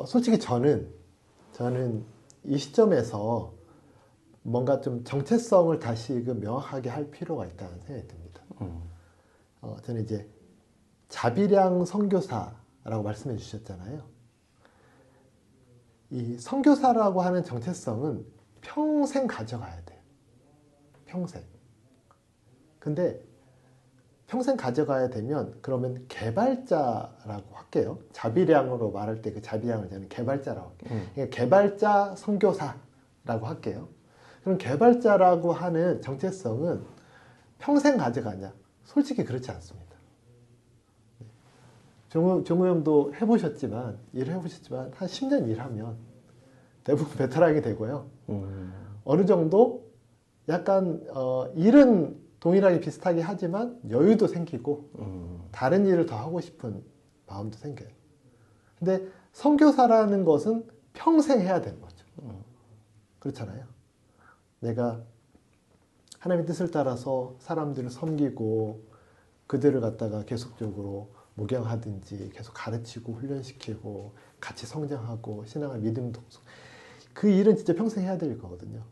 솔직히 저는 이 시점에서 뭔가 좀 정체성을 다시금 명확하게 할 필요가 있다는 생각이 듭니다. 저는 이제 자비량 선교사라고 말씀해 주셨잖아요. 이 선교사라고 하는 정체성은 평생 가져가야 돼요. 평생. 근데 평생 가져가야 되면 그러면 개발자라고 할게요. 자비량으로 말할 때 그 자비량을 저는 개발자라고 할게요. 그러니까 개발자 선교사라고 할게요. 그럼 개발자라고 하는 정체성은 평생 가져가냐? 솔직히 그렇지 않습니다. 종우 형도 해보셨지만 한 10년 일하면 대부분 베테랑이 되고요. 어느 정도 약간 일은 동일하게 비슷하게 하지만 여유도 생기고 다른 일을 더 하고 싶은 마음도 생겨요. 근데 선교사라는 것은 평생 해야 되는 거죠. 그렇잖아요. 내가 하나님의 뜻을 따라서 사람들을 섬기고 그들을 갖다가 계속적으로 목양하든지 계속 가르치고 훈련시키고 같이 성장하고 신앙을 믿음도 그 일은 진짜 평생 해야 될 거거든요.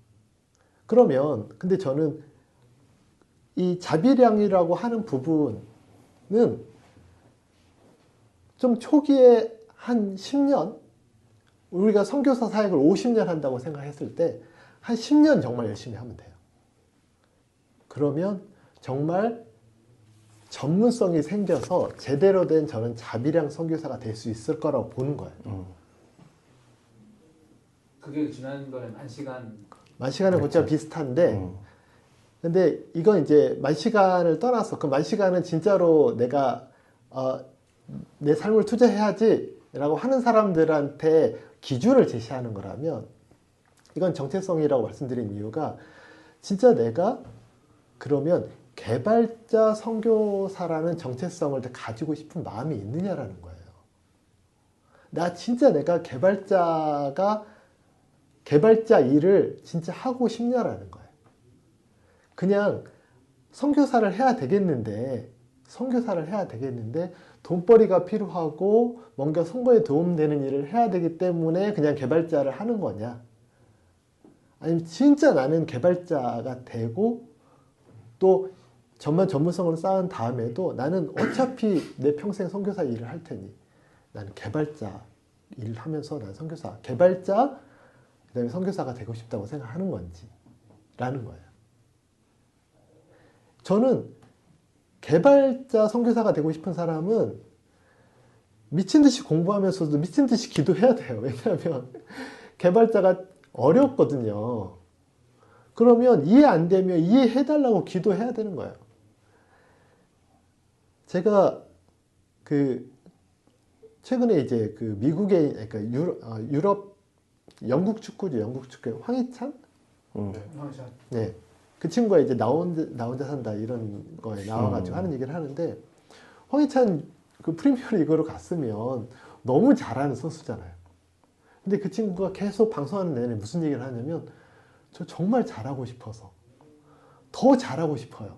그러면 근데 저는 이 자비량이라고 하는 부분은 좀 초기에 한 10년 우리가 선교사 사역을 50년 한다고 생각했을 때 한 10년 정말 열심히 하면 돼요. 그러면 정말 전문성이 생겨서 제대로 된 저는 자비량 선교사가 될 수 있을 거라고 보는 거예요. 그게 지난 거는 만 시간은 곧잘 비슷한데 근데 이건 이제 만 시간을 떠나서 그 만 시간은 진짜로 내가 내 삶을 투자해야지 라고 하는 사람들한테 기준을 제시하는 거라면 이건 정체성이라고 말씀드린 이유가 진짜 내가 그러면 개발자 선교사라는 정체성을 가지고 싶은 마음이 있느냐라는 거예요. 진짜 내가 개발자 일을 진짜 하고 싶냐라는 거예요. 그냥 선교사를 해야 되겠는데 돈벌이가 필요하고 뭔가 선거에 도움되는 일을 해야 되기 때문에 그냥 개발자를 하는 거냐? 아니면 진짜 나는 개발자가 되고 또 전문성을 쌓은 다음에도 나는 어차피 내 평생 선교사 일을 할 테니 나는 개발자 일을 하면서 난 개발자 그다음에 선교사가 되고 싶다고 생각하는 건지 라는 거예요. 저는 개발자 선교사가 되고 싶은 사람은 미친 듯이 공부하면서도 미친 듯이 기도해야 돼요. 왜냐하면 개발자가 어렵거든요. 그러면 이해 안 되면 이해해달라고 기도해야 되는 거예요. 제가 최근에 이제 미국에 그러니까 유럽 영국 축구죠. 영국 축구 황희찬? 황희찬. 네. 그 친구가 이제 나 혼자 산다 이런 거에 나와가지고 하는 얘기를 하는데 황희찬 그 프리미어 리그로 갔으면 너무 잘하는 선수잖아요. 근데 그 친구가 계속 방송하는 내내 무슨 얘기를 하냐면 저 정말 잘하고 싶어서 더 잘하고 싶어요.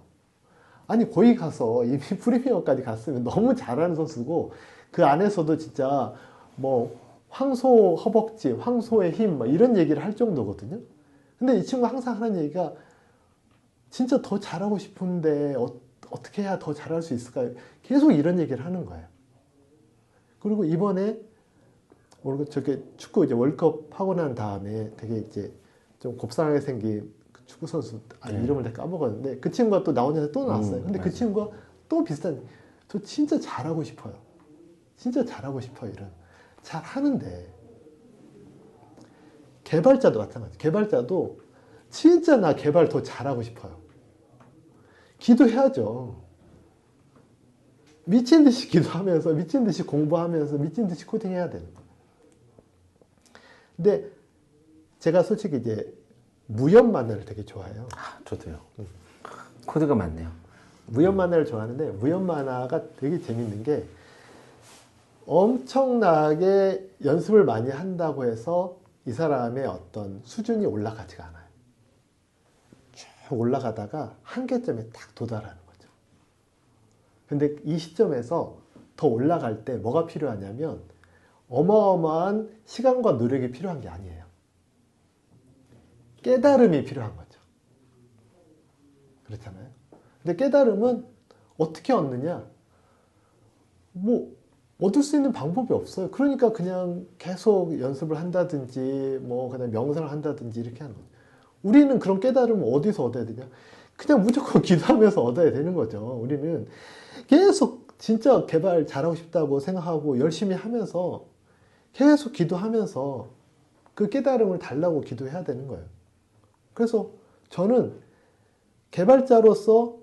아니 거기 가서 이미 프리미어까지 갔으면 너무 잘하는 선수고 그 안에서도 진짜 뭐 황소 허벅지, 황소의 힘 이런 얘기를 할 정도거든요. 근데 이 친구가 항상 하는 얘기가 진짜 더 잘하고 싶은데 어떻게 해야 더 잘할 수 있을까요? 계속 이런 얘기를 하는 거예요. 그리고 이번에 저게 축구 이제 월드컵 하고 난 다음에 되게 이제 좀 곱상하게 생긴 축구 선수 이름을 다 까먹었는데 그 친구가 또 나 혼자 또 나왔어요. 근데 그 친구가 또 비슷한 저 진짜 잘하고 싶어요. 진짜 잘하고 싶어요. 이런 잘 하는데 개발자도 마찬가지. 개발자도 진짜 나 개발 더 잘하고 싶어요. 기도해야죠. 미친 듯이 기도하면서 미친 듯이 공부하면서 미친 듯이 코딩해야 되는 거예요. 근데 제가 솔직히 이제 무협 만화를 되게 좋아해요. 저도요. 코드가 많네요. 무협 만화를 좋아하는데 무협 만화가 되게 재밌는 게 엄청나게 연습을 많이 한다고 해서 이 사람의 어떤 수준이 올라가지가 않아요. 쭉 올라가다가 한계점에 딱 도달하는 거죠. 근데 이 시점에서 더 올라갈 때 뭐가 필요하냐면 어마어마한 시간과 노력이 필요한 게 아니에요. 깨달음이 필요한 거죠. 그렇잖아요. 근데 깨달음은 어떻게 얻느냐? 뭐 얻을 수 있는 방법이 없어요. 그러니까 그냥 계속 연습을 한다든지 뭐 그냥 명상을 한다든지 이렇게 하는 거예요. 우리는 그런 깨달음을 어디서 얻어야 되냐? 그냥 무조건 기도하면서 얻어야 되는 거죠. 우리는 계속 진짜 개발 잘하고 싶다고 생각하고 열심히 하면서 계속 기도하면서 그 깨달음을 달라고 기도해야 되는 거예요. 그래서 저는 개발자로서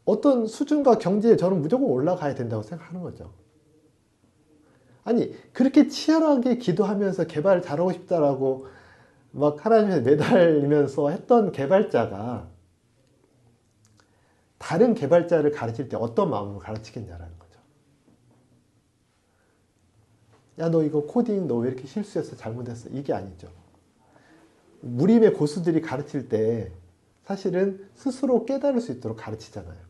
어떤 수준과 경지에 저는 무조건 올라가야 된다고 생각하는 거죠. 아니, 그렇게 치열하게 기도하면서 개발 잘하고 싶다라고 막 하나님에 매달리면서 했던 개발자가 다른 개발자를 가르칠 때 어떤 마음으로 가르치겠냐라는 거죠. 야, 너 이거 코딩 너 왜 이렇게 실수했어? 잘못했어? 이게 아니죠. 무림의 고수들이 가르칠 때 사실은 스스로 깨달을 수 있도록 가르치잖아요.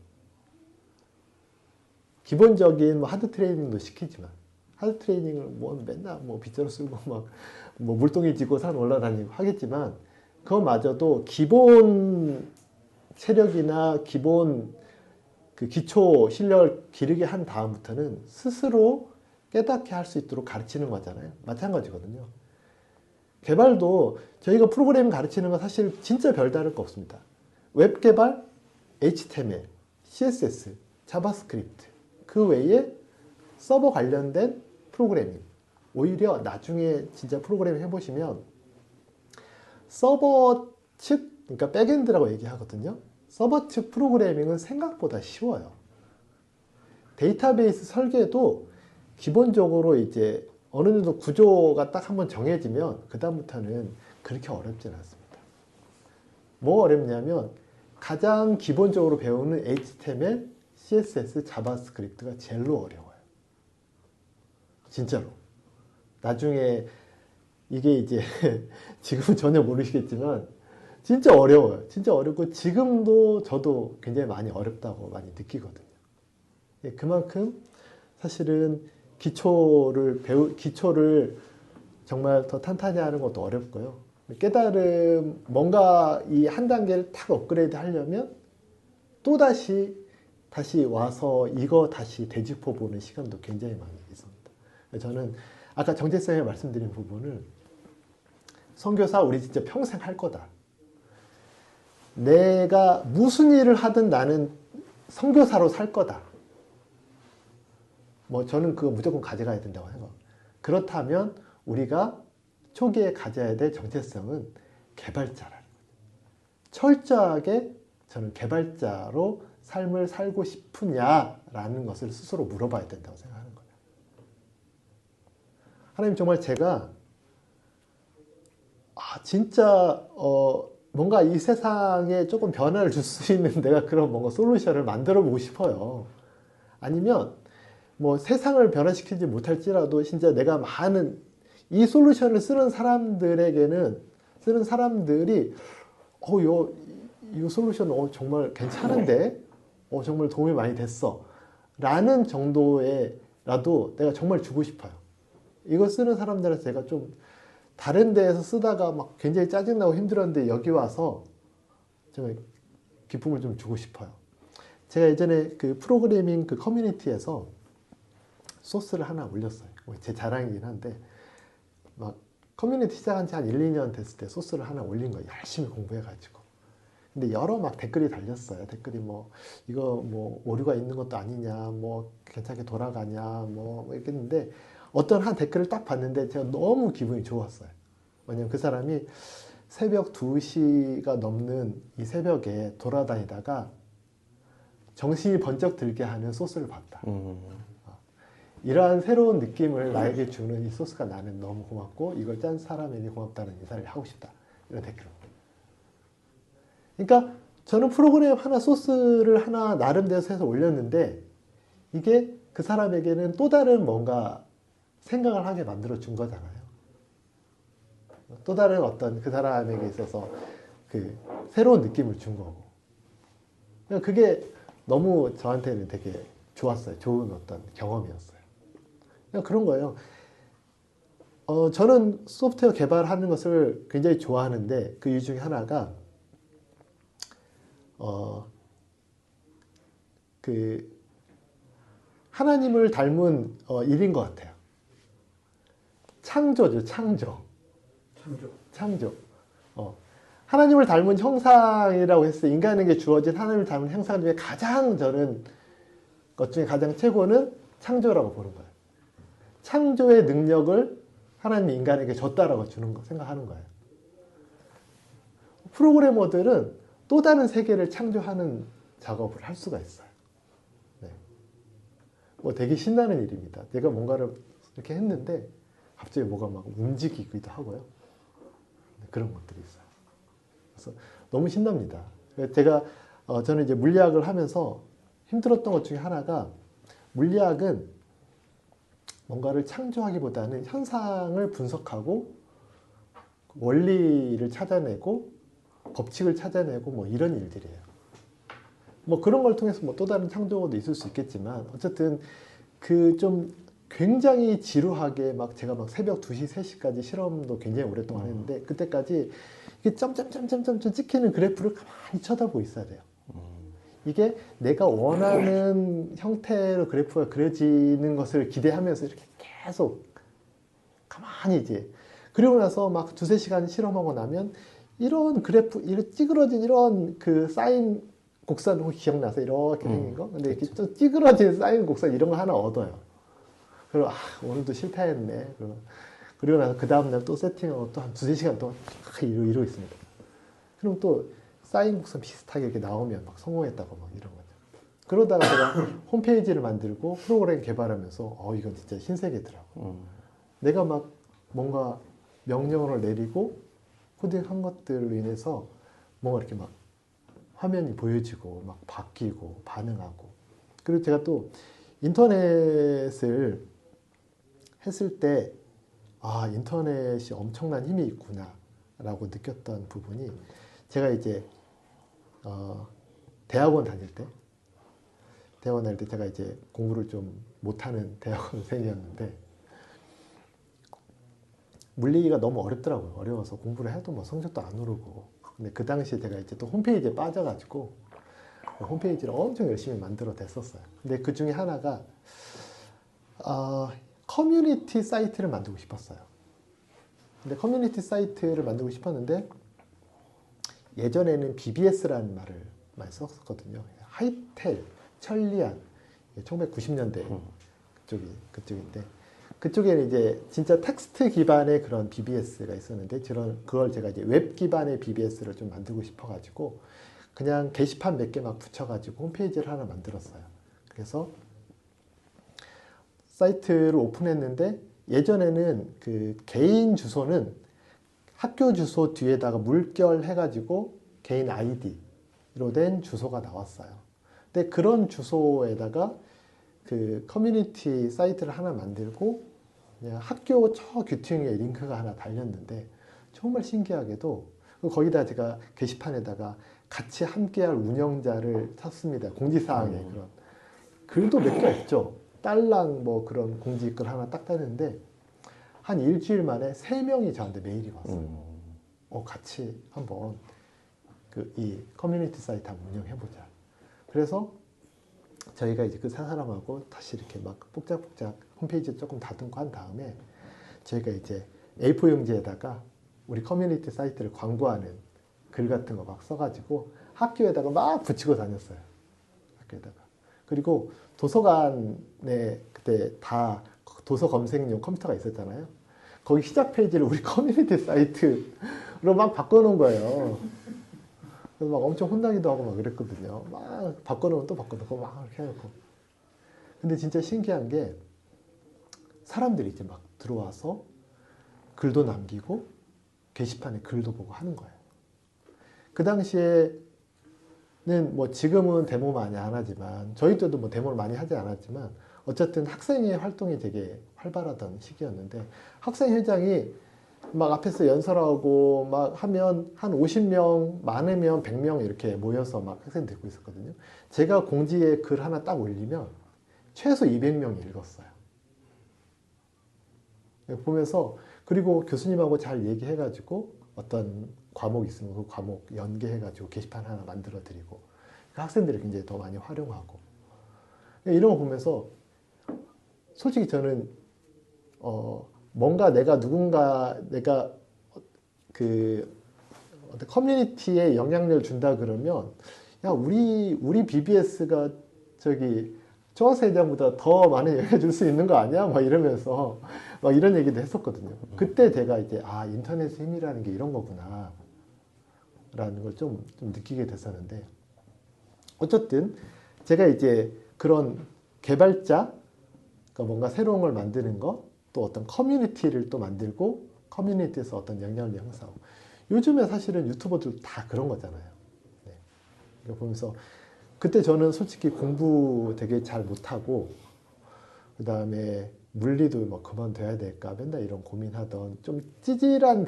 기본적인 뭐 하드 트레이닝도 시키지만 하드 트레이닝을 뭐 맨날 뭐 빗자루 쓸고 막 뭐 물동이 지고 산 올라다니고 하겠지만 그것마저도 기본 체력이나 기본 그 기초 실력을 기르게 한 다음부터는 스스로 깨닫게 할 수 있도록 가르치는 거잖아요. 마찬가지거든요. 개발도 저희가 프로그래밍 가르치는 건 사실 진짜 별다를 거 없습니다. 웹 개발, HTML, CSS, 자바스크립트 그 외에 서버 관련된 프로그래밍 오히려 나중에 진짜 프로그래밍 해보시면 서버 측 그러니까 백엔드라고 얘기하거든요. 서버 측 프로그래밍은 생각보다 쉬워요. 데이터베이스 설계도 기본적으로 이제 어느 정도 구조가 딱 한번 정해지면 그 다음부터는 그렇게 어렵진 않습니다. 뭐 어렵냐면 가장 기본적으로 배우는 HTML, CSS, 자바스크립트가 제일로 어려워요. 진짜로. 나중에 이게 이제 지금은 전혀 모르시겠지만 진짜 어려워요. 진짜 어렵고 지금도 저도 굉장히 많이 어렵다고 많이 느끼거든요. 그만큼 사실은 기초를 정말 더 탄탄히 하는 것도 어렵고요. 깨달음, 뭔가 이 한 단계를 탁 업그레이드 하려면 다시 와서 이거 다시 되짚어 보는 시간도 굉장히 많이 있습니다. 저는 아까 정재쌤이 말씀드린 부분을 선교사 우리 진짜 평생 할 거다. 내가 무슨 일을 하든 나는 선교사로 살 거다. 뭐 저는 그거 무조건 가져가야 된다고 생각해요. 그렇다면 우리가 초기에 가져야 될 정체성은 개발자라는 거죠. 철저하게 저는 개발자로 삶을 살고 싶으냐라는 것을 스스로 물어봐야 된다고 생각하는 거예요. 하나님 정말 제가 진짜 뭔가 이 세상에 조금 변화를 줄 수 있는 내가 그런 뭔가 솔루션을 만들어 보고 싶어요. 아니면 뭐 세상을 변화시키지 못할지라도 진짜 내가 많은 이 솔루션을 쓰는 사람들에게는 쓰는 사람들이 이 솔루션 정말 괜찮은데 정말 도움이 많이 됐어 라는 정도에라도 내가 정말 주고 싶어요. 이거 쓰는 사람들한테 제가 좀 다른 데에서 쓰다가 막 굉장히 짜증나고 힘들었는데 여기 와서 정말 기쁨을 좀 주고 싶어요. 제가 예전에 그 프로그래밍 그 커뮤니티에서 소스를 하나 올렸어요. 제 자랑이긴 한데 막 커뮤니티 시작한 지 한 1, 2년 됐을 때 소스를 하나 올린 거예요. 열심히 공부해가지고. 근데 여러 막 댓글이 달렸어요. 댓글이 뭐 이거 뭐 오류가 있는 것도 아니냐, 뭐 괜찮게 돌아가냐, 뭐 이렇게 했는데 어떤 한 댓글을 딱 봤는데 제가 너무 기분이 좋았어요. 왜냐면 그 사람이 새벽 2시가 넘는 이 새벽에 돌아다니다가 정신이 번쩍 들게 하는 소스를 봤다. 이러한 새로운 느낌을 나에게 주는 이 소스가 나는 너무 고맙고 이걸 짠 사람에게 고맙다는 인사를 하고 싶다. 이런 댓글을. 그러니까 저는 프로그램 하나 소스를 하나 나름대로 해서 올렸는데 이게 그 사람에게는 또 다른 뭔가 생각을 하게 만들어 준 거잖아요. 또 다른 어떤 그 사람에게 있어서 그 새로운 느낌을 준 거고. 그게 너무 저한테는 되게 좋았어요. 좋은 어떤 경험이었어요. 그냥 그런 거예요. 저는 소프트웨어 개발하는 것을 굉장히 좋아하는데 그 이유 중에 하나가 그 하나님을 닮은 일인 것 같아요. 창조죠, 창조. 창조. 하나님을 닮은 형상이라고 했을 때 인간에게 주어진 하나님을 닮은 형상 중에 가장 저는 것 중에 가장 최고는 창조라고 보는 거예요. 창조의 능력을 하나님이 인간에게 줬다라고 생각하는 거예요. 프로그래머들은 또 다른 세계를 창조하는 작업을 할 수가 있어요. 네. 뭐 되게 신나는 일입니다. 내가 뭔가를 이렇게 했는데 갑자기 뭐가 막 움직이기도 하고요. 네, 그런 것들이 있어요. 그래서 너무 신납니다. 저는 이제 물리학을 하면서 힘들었던 것 중에 하나가 물리학은 뭔가를 창조하기보다는 현상을 분석하고 원리를 찾아내고 법칙을 찾아내고 뭐 이런 일들이에요. 뭐 그런 걸 통해서 뭐 또 다른 창조도 있을 수 있겠지만 어쨌든 그 좀 굉장히 지루하게 막 제가 막 새벽 2시, 3시까지 실험도 굉장히 오랫동안 했는데 그때까지 이게 점점점점점 찍히는 그래프를 가만히 쳐다보고 있어야 돼요. 이게 내가 원하는 형태로 그래프가 그려지는 것을 기대하면서 이렇게 계속 가만히 이제 그리고 나서 막 2~3시간 실험하고 나면 이런 그래프, 이런 찌그러진 이런 그 사인 곡선 혹시 기억나서 이렇게 생긴 거? 근데 이렇게 좀 찌그러진 사인 곡선 이런 거 하나 얻어요. 그리고 오늘도 실패했네. 그리고 나서 그 다음날 또 세팅하고 또 한 2~3시간 동안 이러고 있습니다. 그럼 또 사인 곡선 비슷하게 이렇게 나오면 막 성공했다고 막 이런 거죠. 그러다가 제가 홈페이지를 만들고 프로그램 개발하면서 이건 진짜 신세계더라고. 내가 막 뭔가 명령어를 내리고 코딩한 것들로 인해서 뭔가 이렇게 막 화면이 보여지고 막 바뀌고 반응하고 그리고 제가 또 인터넷을 했을 때 인터넷이 엄청난 힘이 있구나 라고 느꼈던 부분이 제가 이제 대학원 다닐 때 제가 이제 공부를 좀 못하는 대학원생이었는데 물리가 너무 어렵더라고요. 어려워서 공부를 해도 뭐 성적도 안 오르고. 근데 그 당시에 제가 이제 또 홈페이지에 빠져가지고 홈페이지를 엄청 열심히 만들어 냈었어요. 근데 그 중에 하나가 커뮤니티 사이트를 만들고 싶었어요. 근데 커뮤니티 사이트를 만들고 싶었는데 예전에는 BBS라는 말을 많이 썼거든요. 하이텔, 천리안, 1990년대 그쪽인데 그쪽에는 이제 진짜 텍스트 기반의 그런 BBS가 있었는데 그걸 제가 이제 웹 기반의 BBS를 좀 만들고 싶어가지고 그냥 게시판 몇 개 막 붙여가지고 홈페이지를 하나 만들었어요. 그래서 사이트를 오픈했는데 예전에는 그 개인 주소는 학교 주소 뒤에다가 물결 해가지고 개인 아이디로 된 주소가 나왔어요. 근데 그런 주소에다가 그 커뮤니티 사이트를 하나 만들고 그냥 학교 저 귀퉁이에 링크가 하나 달렸는데 정말 신기하게도 거기다 제가 게시판에다가 같이 함께할 운영자를 찾습니다. 공지사항에 그런 글도 몇 개 없죠. 딸랑 뭐 그런 공지글 하나 딱 따는데 한 일주일 만에 3명이 저한테 메일이 왔어요. 같이 한번 이 커뮤니티 사이트 한번 운영해보자. 그래서 저희가 이제 그 사람하고 다시 이렇게 막 복작복작 홈페이지 조금 다듬고 한 다음에 저희가 이제 A4 용지에다가 우리 커뮤니티 사이트를 광고하는 글 같은 거 막 써가지고 학교에다가 막 붙이고 다녔어요. 학교에다가. 그리고 도서관에 그때 다 도서 검색용 컴퓨터가 있었잖아요. 거기 시작 페이지를 우리 커뮤니티 사이트로 막 바꿔놓은 거예요. 그래서 막 엄청 혼나기도 하고 막 그랬거든요. 막 바꿔놓으면 또 바꿔놓고 막 이렇게 해놓고. 근데 진짜 신기한 게 사람들이 이제 막 들어와서 글도 남기고 게시판에 글도 보고 하는 거예요. 그 당시에는 뭐 지금은 데모 많이 안 하지만 저희 때도 뭐 데모를 많이 하지 않았지만 어쨌든 학생의 활동이 되게 활발하던 시기였는데 학생회장이 막 앞에서 연설하고 막 하면 한 50명, 많으면 100명 이렇게 모여서 막 학생 듣고 있었거든요. 제가 공지에 글 하나 딱 올리면 최소 200명이 읽었어요. 보면서 그리고 교수님하고 잘 얘기해가지고 어떤 과목이 있으면 그 과목 연계해가지고 게시판 하나 만들어드리고 학생들이 굉장히 더 많이 활용하고 이런 거 보면서 솔직히 저는 뭔가 내가 그 어떤 커뮤니티에 영향력을 준다 그러면 야 우리 BBS가 저기 중앙사회장보다 더 많은 영향을 줄 수 있는 거 아니야? 막 이러면서 막 이런 얘기도 했었거든요. 그때 제가 이제 인터넷의 힘이라는 게 이런 거구나 라는 걸 좀 느끼게 됐었는데 어쨌든 제가 이제 그런 개발자 그러니까 뭔가 새로운 걸 만드는 거 또 어떤 커뮤니티를 또 만들고 커뮤니티에서 어떤 영향을 형성하고 요즘에 사실은 유튜버들 다 그런 거잖아요. 네. 이거 보면서 그때 저는 솔직히 공부 되게 잘 못하고 그 다음에 물리도 뭐 그만둬야 될까 맨날 이런 고민하던 좀 찌질한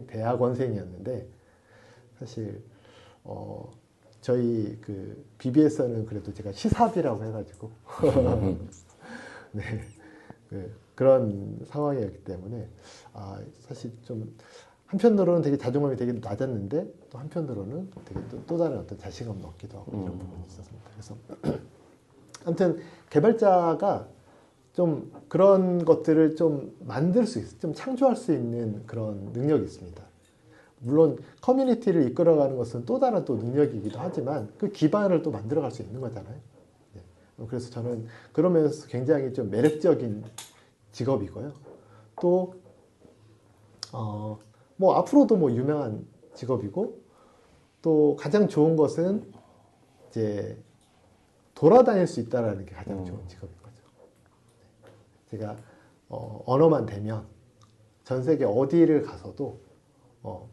대학원생이었는데 사실 저희 그 BBS는 그래도 제가 시사비라고 해가지고 네, 그런 상황이었기 때문에 사실 좀 한편으로는 되게 자존감이 되게 낮았는데 또 한편으로는 되게 또 다른 어떤 자신감을 얻기도 하고 이런 부분이 있었습니다. 그래서 아무튼 개발자가 좀 그런 것들을 좀 만들 수 있어, 좀 창조할 수 있는 그런 능력이 있습니다. 물론 커뮤니티를 이끌어가는 것은 또 다른 또 능력이기도 하지만 그 기반을 또 만들어갈 수 있는 거잖아요. 네. 그래서 저는 그러면서 굉장히 좀 매력적인 직업이고요. 또 뭐 앞으로도 뭐 유명한 직업이고 또 가장 좋은 것은 이제 돌아다닐 수 있다라는 게 가장 좋은 직업인 거죠. 제가 언어만 되면 전 세계 어디를 가서도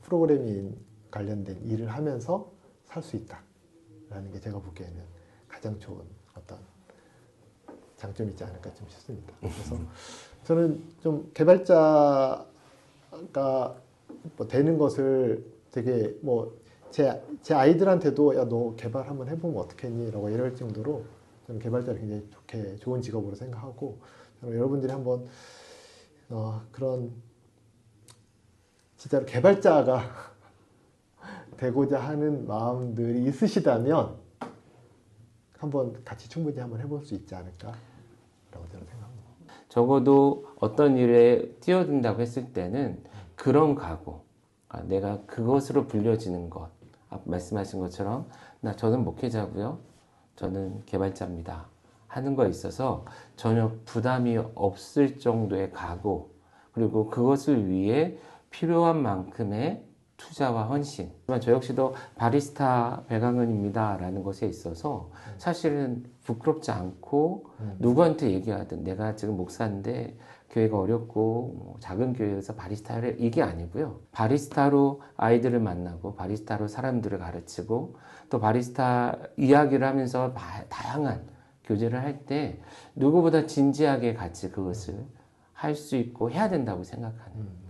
프로그래밍 관련된 일을 하면서 살 수 있다라는 게 제가 보기에는 가장 좋은 어떤 장점이지 않을까 좀 싶습니다. 그래서 저는 좀 개발자가 뭐 되는 것을 되게 뭐 제 아이들한테도 야 너 개발 한번 해보면 어떻겠니? 라고 이럴 정도로 저는 개발자를 굉장히 좋은 직업으로 생각하고 여러분들이 한번 그런 진짜로 개발자가 되고자 하는 마음들이 있으시다면 한번 같이 충분히 한번 해볼 수 있지 않을까라고 저는 생각합니다. 적어도 어떤 일에 뛰어든다고 했을 때는 그런 각오, 내가 그것으로 불려지는 것, 말씀하신 것처럼 저는 목회자고요, 저는 개발자입니다 하는 거에 있어서 전혀 부담이 없을 정도의 각오, 그리고 그것을 위해 필요한 만큼의 투자와 헌신. 하지만 저 역시도 바리스타 배강은입니다 라는 것에 있어서 사실은 부끄럽지 않고 누구한테 얘기하든 내가 지금 목사인데 교회가 어렵고 뭐 작은 교회에서 바리스타를 이게 아니고요. 바리스타로 아이들을 만나고 바리스타로 사람들을 가르치고 또 바리스타 이야기를 하면서 다양한 교제를 할 때 누구보다 진지하게 같이 그것을 할 수 있고 해야 된다고 생각하는.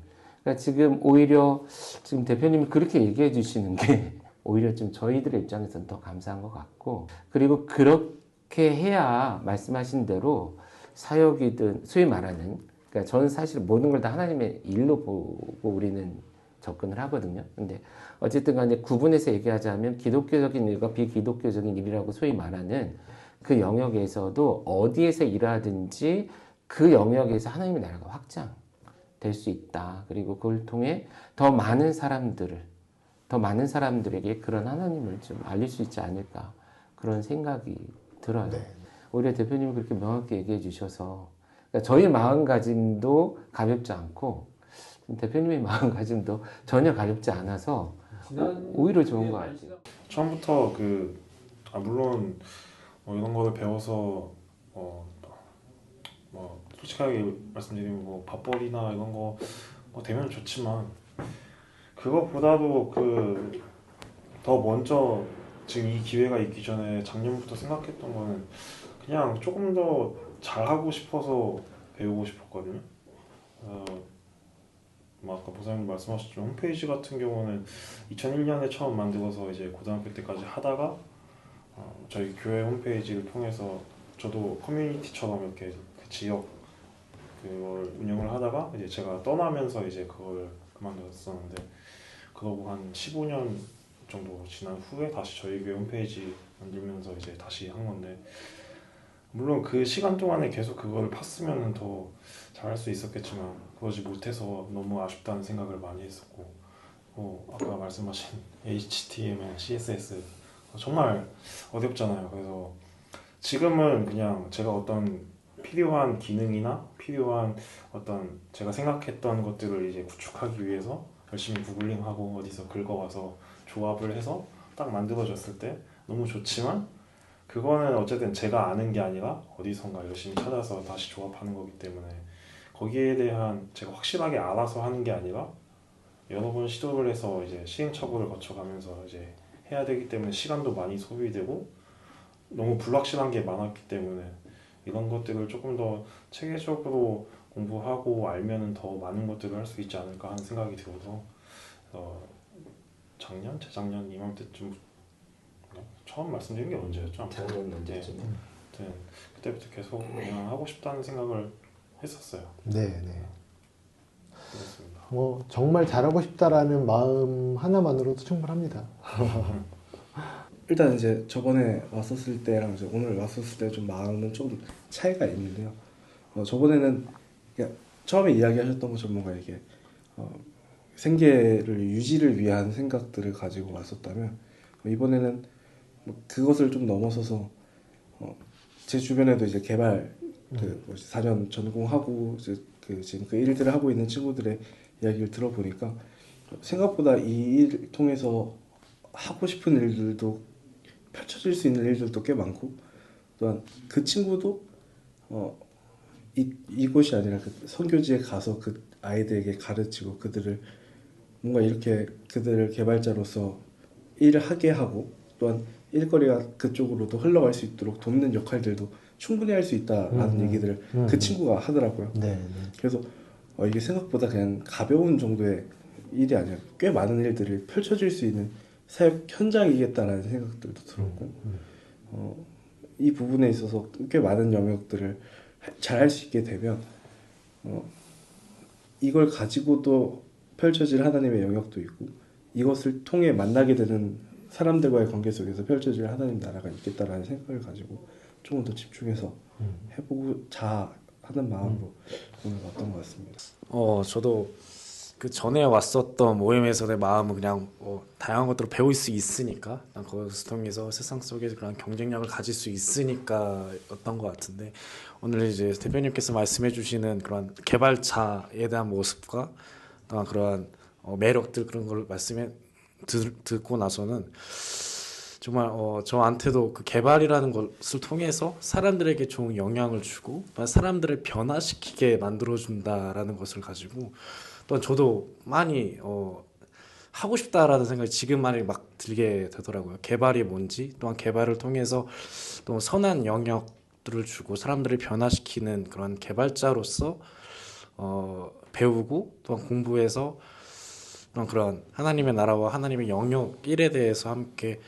그러니까 지금 오히려 지금 대표님이 그렇게 얘기해 주시는 게 오히려 좀 저희들의 입장에서는 더 감사한 것 같고, 그리고 그렇게 해야 말씀하신 대로 사역이든 소위 말하는, 그러니까 저는 사실 모든 걸 다 하나님의 일로 보고 우리는 접근을 하거든요. 근데 어쨌든 간에 구분해서 얘기하자면 기독교적인 일과 비기독교적인 일이라고 소위 말하는 그 영역에서도 어디에서 일하든지 그 영역에서 하나님의 나라가 확장 될 수 있다. 그리고 그걸 통해 더 많은 사람들에게 그런 하나님을 좀 알릴 수 있지 않을까, 그런 생각이 들어요. 네. 오히려 대표님이 그렇게 명확히 얘기해 주셔서 그러니까 저희 마음가짐도 가볍지 않고 대표님의 마음가짐도 전혀 가볍지 않아서 오히려 좋은 것 같아요. 처음부터 물론 이런 거를 배워서 뭐 솔직하게 말씀드리면 뭐 밥벌이나 이런 거 되면 좋지만 그것보다도 더 먼저 지금 이 기회가 있기 전에 작년부터 생각했던 거는 그냥 조금 더 잘하고 싶어서 배우고 싶었거든요. 뭐 아까 보사님 말씀하셨지만 홈페이지 같은 경우는 2001년에 처음 만들어서 이제 고등학교 때까지 하다가 저희 교회 홈페이지를 통해서 저도 커뮤니티처럼 이렇게 그 지역 그걸 운영을 하다가 이제 제가 떠나면서 이제 그걸 그만뒀었는데 그러고 한 15년 정도 지난 후에 다시 저희 교회 홈페이지 만들면서 이제 다시 한 건데 물론 그 시간 동안에 계속 그걸 팠으면 더 잘할 수 있었겠지만 그러지 못해서 너무 아쉽다는 생각을 많이 했었고 아까 말씀하신 HTML, CSS 정말 어렵잖아요. 그래서 지금은 그냥 제가 어떤 필요한 기능이나 필요한 어떤 제가 생각했던 것들을 이제 구축하기 위해서 열심히 구글링하고 어디서 긁어와서 조합을 해서 딱 만들어졌을 때 너무 좋지만 그거는 어쨌든 제가 아는 게 아니라 어디선가 열심히 찾아서 다시 조합하는 거기 때문에 거기에 대한 제가 확실하게 알아서 하는 게 아니라 여러 번 시도를 해서 이제 시행착오를 거쳐가면서 이제 해야 되기 때문에 시간도 많이 소비되고 너무 불확실한 게 많았기 때문에 이런 것들을 조금 더 체계적으로 공부하고 알면은 더 많은 것들을 할 수 있지 않을까 하는 생각이 들어서 작년, 재작년 이맘때쯤 처음 말씀드린 게 언제였죠? 작년 언제쯤? 아무튼 그때부터 계속 그냥 하고 싶다는 생각을 했었어요. 네, 네. 그렇습니다. 뭐 정말 잘하고 싶다라는 마음 하나만으로도 충분합니다. 일단 이제 저번에 왔었을 때랑 이제 오늘 왔었을 때 좀 마음은 좀 차이가 있는데요. 저번에는 그러니까 처음에 이야기하셨던 것처럼 뭔가 이게 생계를 유지를 위한 생각들을 가지고 왔었다면 이번에는 뭐 그것을 좀 넘어서서 제 주변에도 이제 개발 4년 전공하고 이제 지금 그 일들을 하고 있는 친구들의 이야기를 들어보니까 생각보다 이 일 통해서 하고 싶은 일들도 펼쳐질 수 있는 일들도 꽤 많고 또한 그 친구도 이곳이 아니라 그 선교지에 가서 그 아이들에게 가르치고 그들을 뭔가 이렇게 그들을 개발자로서 일을 하게 하고 또한 일거리가 그쪽으로도 흘러갈 수 있도록 돕는 역할들도 충분히 할 수 있다라는 얘기들을 그 친구가 하더라고요. 네, 네. 그래서 이게 생각보다 그냥 가벼운 정도의 일이 아니라 꽤 많은 일들을 펼쳐질 수 있는 사역 현장이겠다라는 생각들도 들었고 이 부분에 있어서 꽤 많은 영역들을 잘 할 수 있게 되면 이걸 가지고도 펼쳐질 하나님의 영역도 있고 이것을 통해 만나게 되는 사람들과의 관계 속에서 펼쳐질 하나님 나라가 있겠다라는 생각을 가지고 조금 더 집중해서 해보고자 하는 마음으로 오늘 왔던 것 같습니다. 저도 그 전에 왔었던 모임에서의 마음은 그냥 다양한 것들을 배울 수 있으니까 그것을 통해서 세상 속에서 그런 경쟁력을 가질 수 있으니까였던 것 같은데 오늘 이제 대표님께서 말씀해주시는 그런 개발자에 대한 모습과 또한 그러한 매력들 그런 걸 듣고 나서는 정말 저한테도 그 개발이라는 것을 통해서 사람들에게 좋은 영향을 주고 사람들을 변화시키게 만들어준다라는 것을 가지고 또한 저도 많이 하고 싶다라는 생각이 지금 많이 막 들게 되더라고요. 개발이 뭔지 또한 개발을 통해서 또 선한 영역들을 주고 사람들을 변화시키는 그런 개발자로서 배우고 또한 공부해서 또한 그런 하나님의 나라와 하나님의 영역 일에 대해서 함께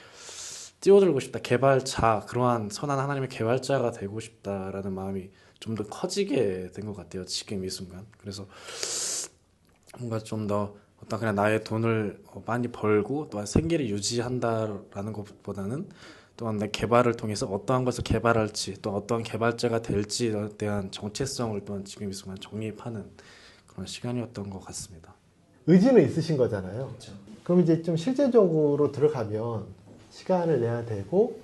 뛰어들고 싶다. 개발자, 그러한 선한 하나님의 개발자가 되고 싶다라는 마음이 좀 더 커지게 된 것 같아요. 지금 이 순간. 그래서 뭔가 좀 더 어떤 그냥 나의 돈을 많이 벌고 또한 생계를 유지한다라는 것보다는 또한 내 개발을 통해서 어떠한 것을 개발할지 또 어떤 개발자가 될지에 대한 정체성을 또한 지금 이 순간 정립하는 그런 시간이었던 것 같습니다. 의지는 있으신 거잖아요. 그럼 이제 좀 실제적으로 들어가면 시간을 내야 되고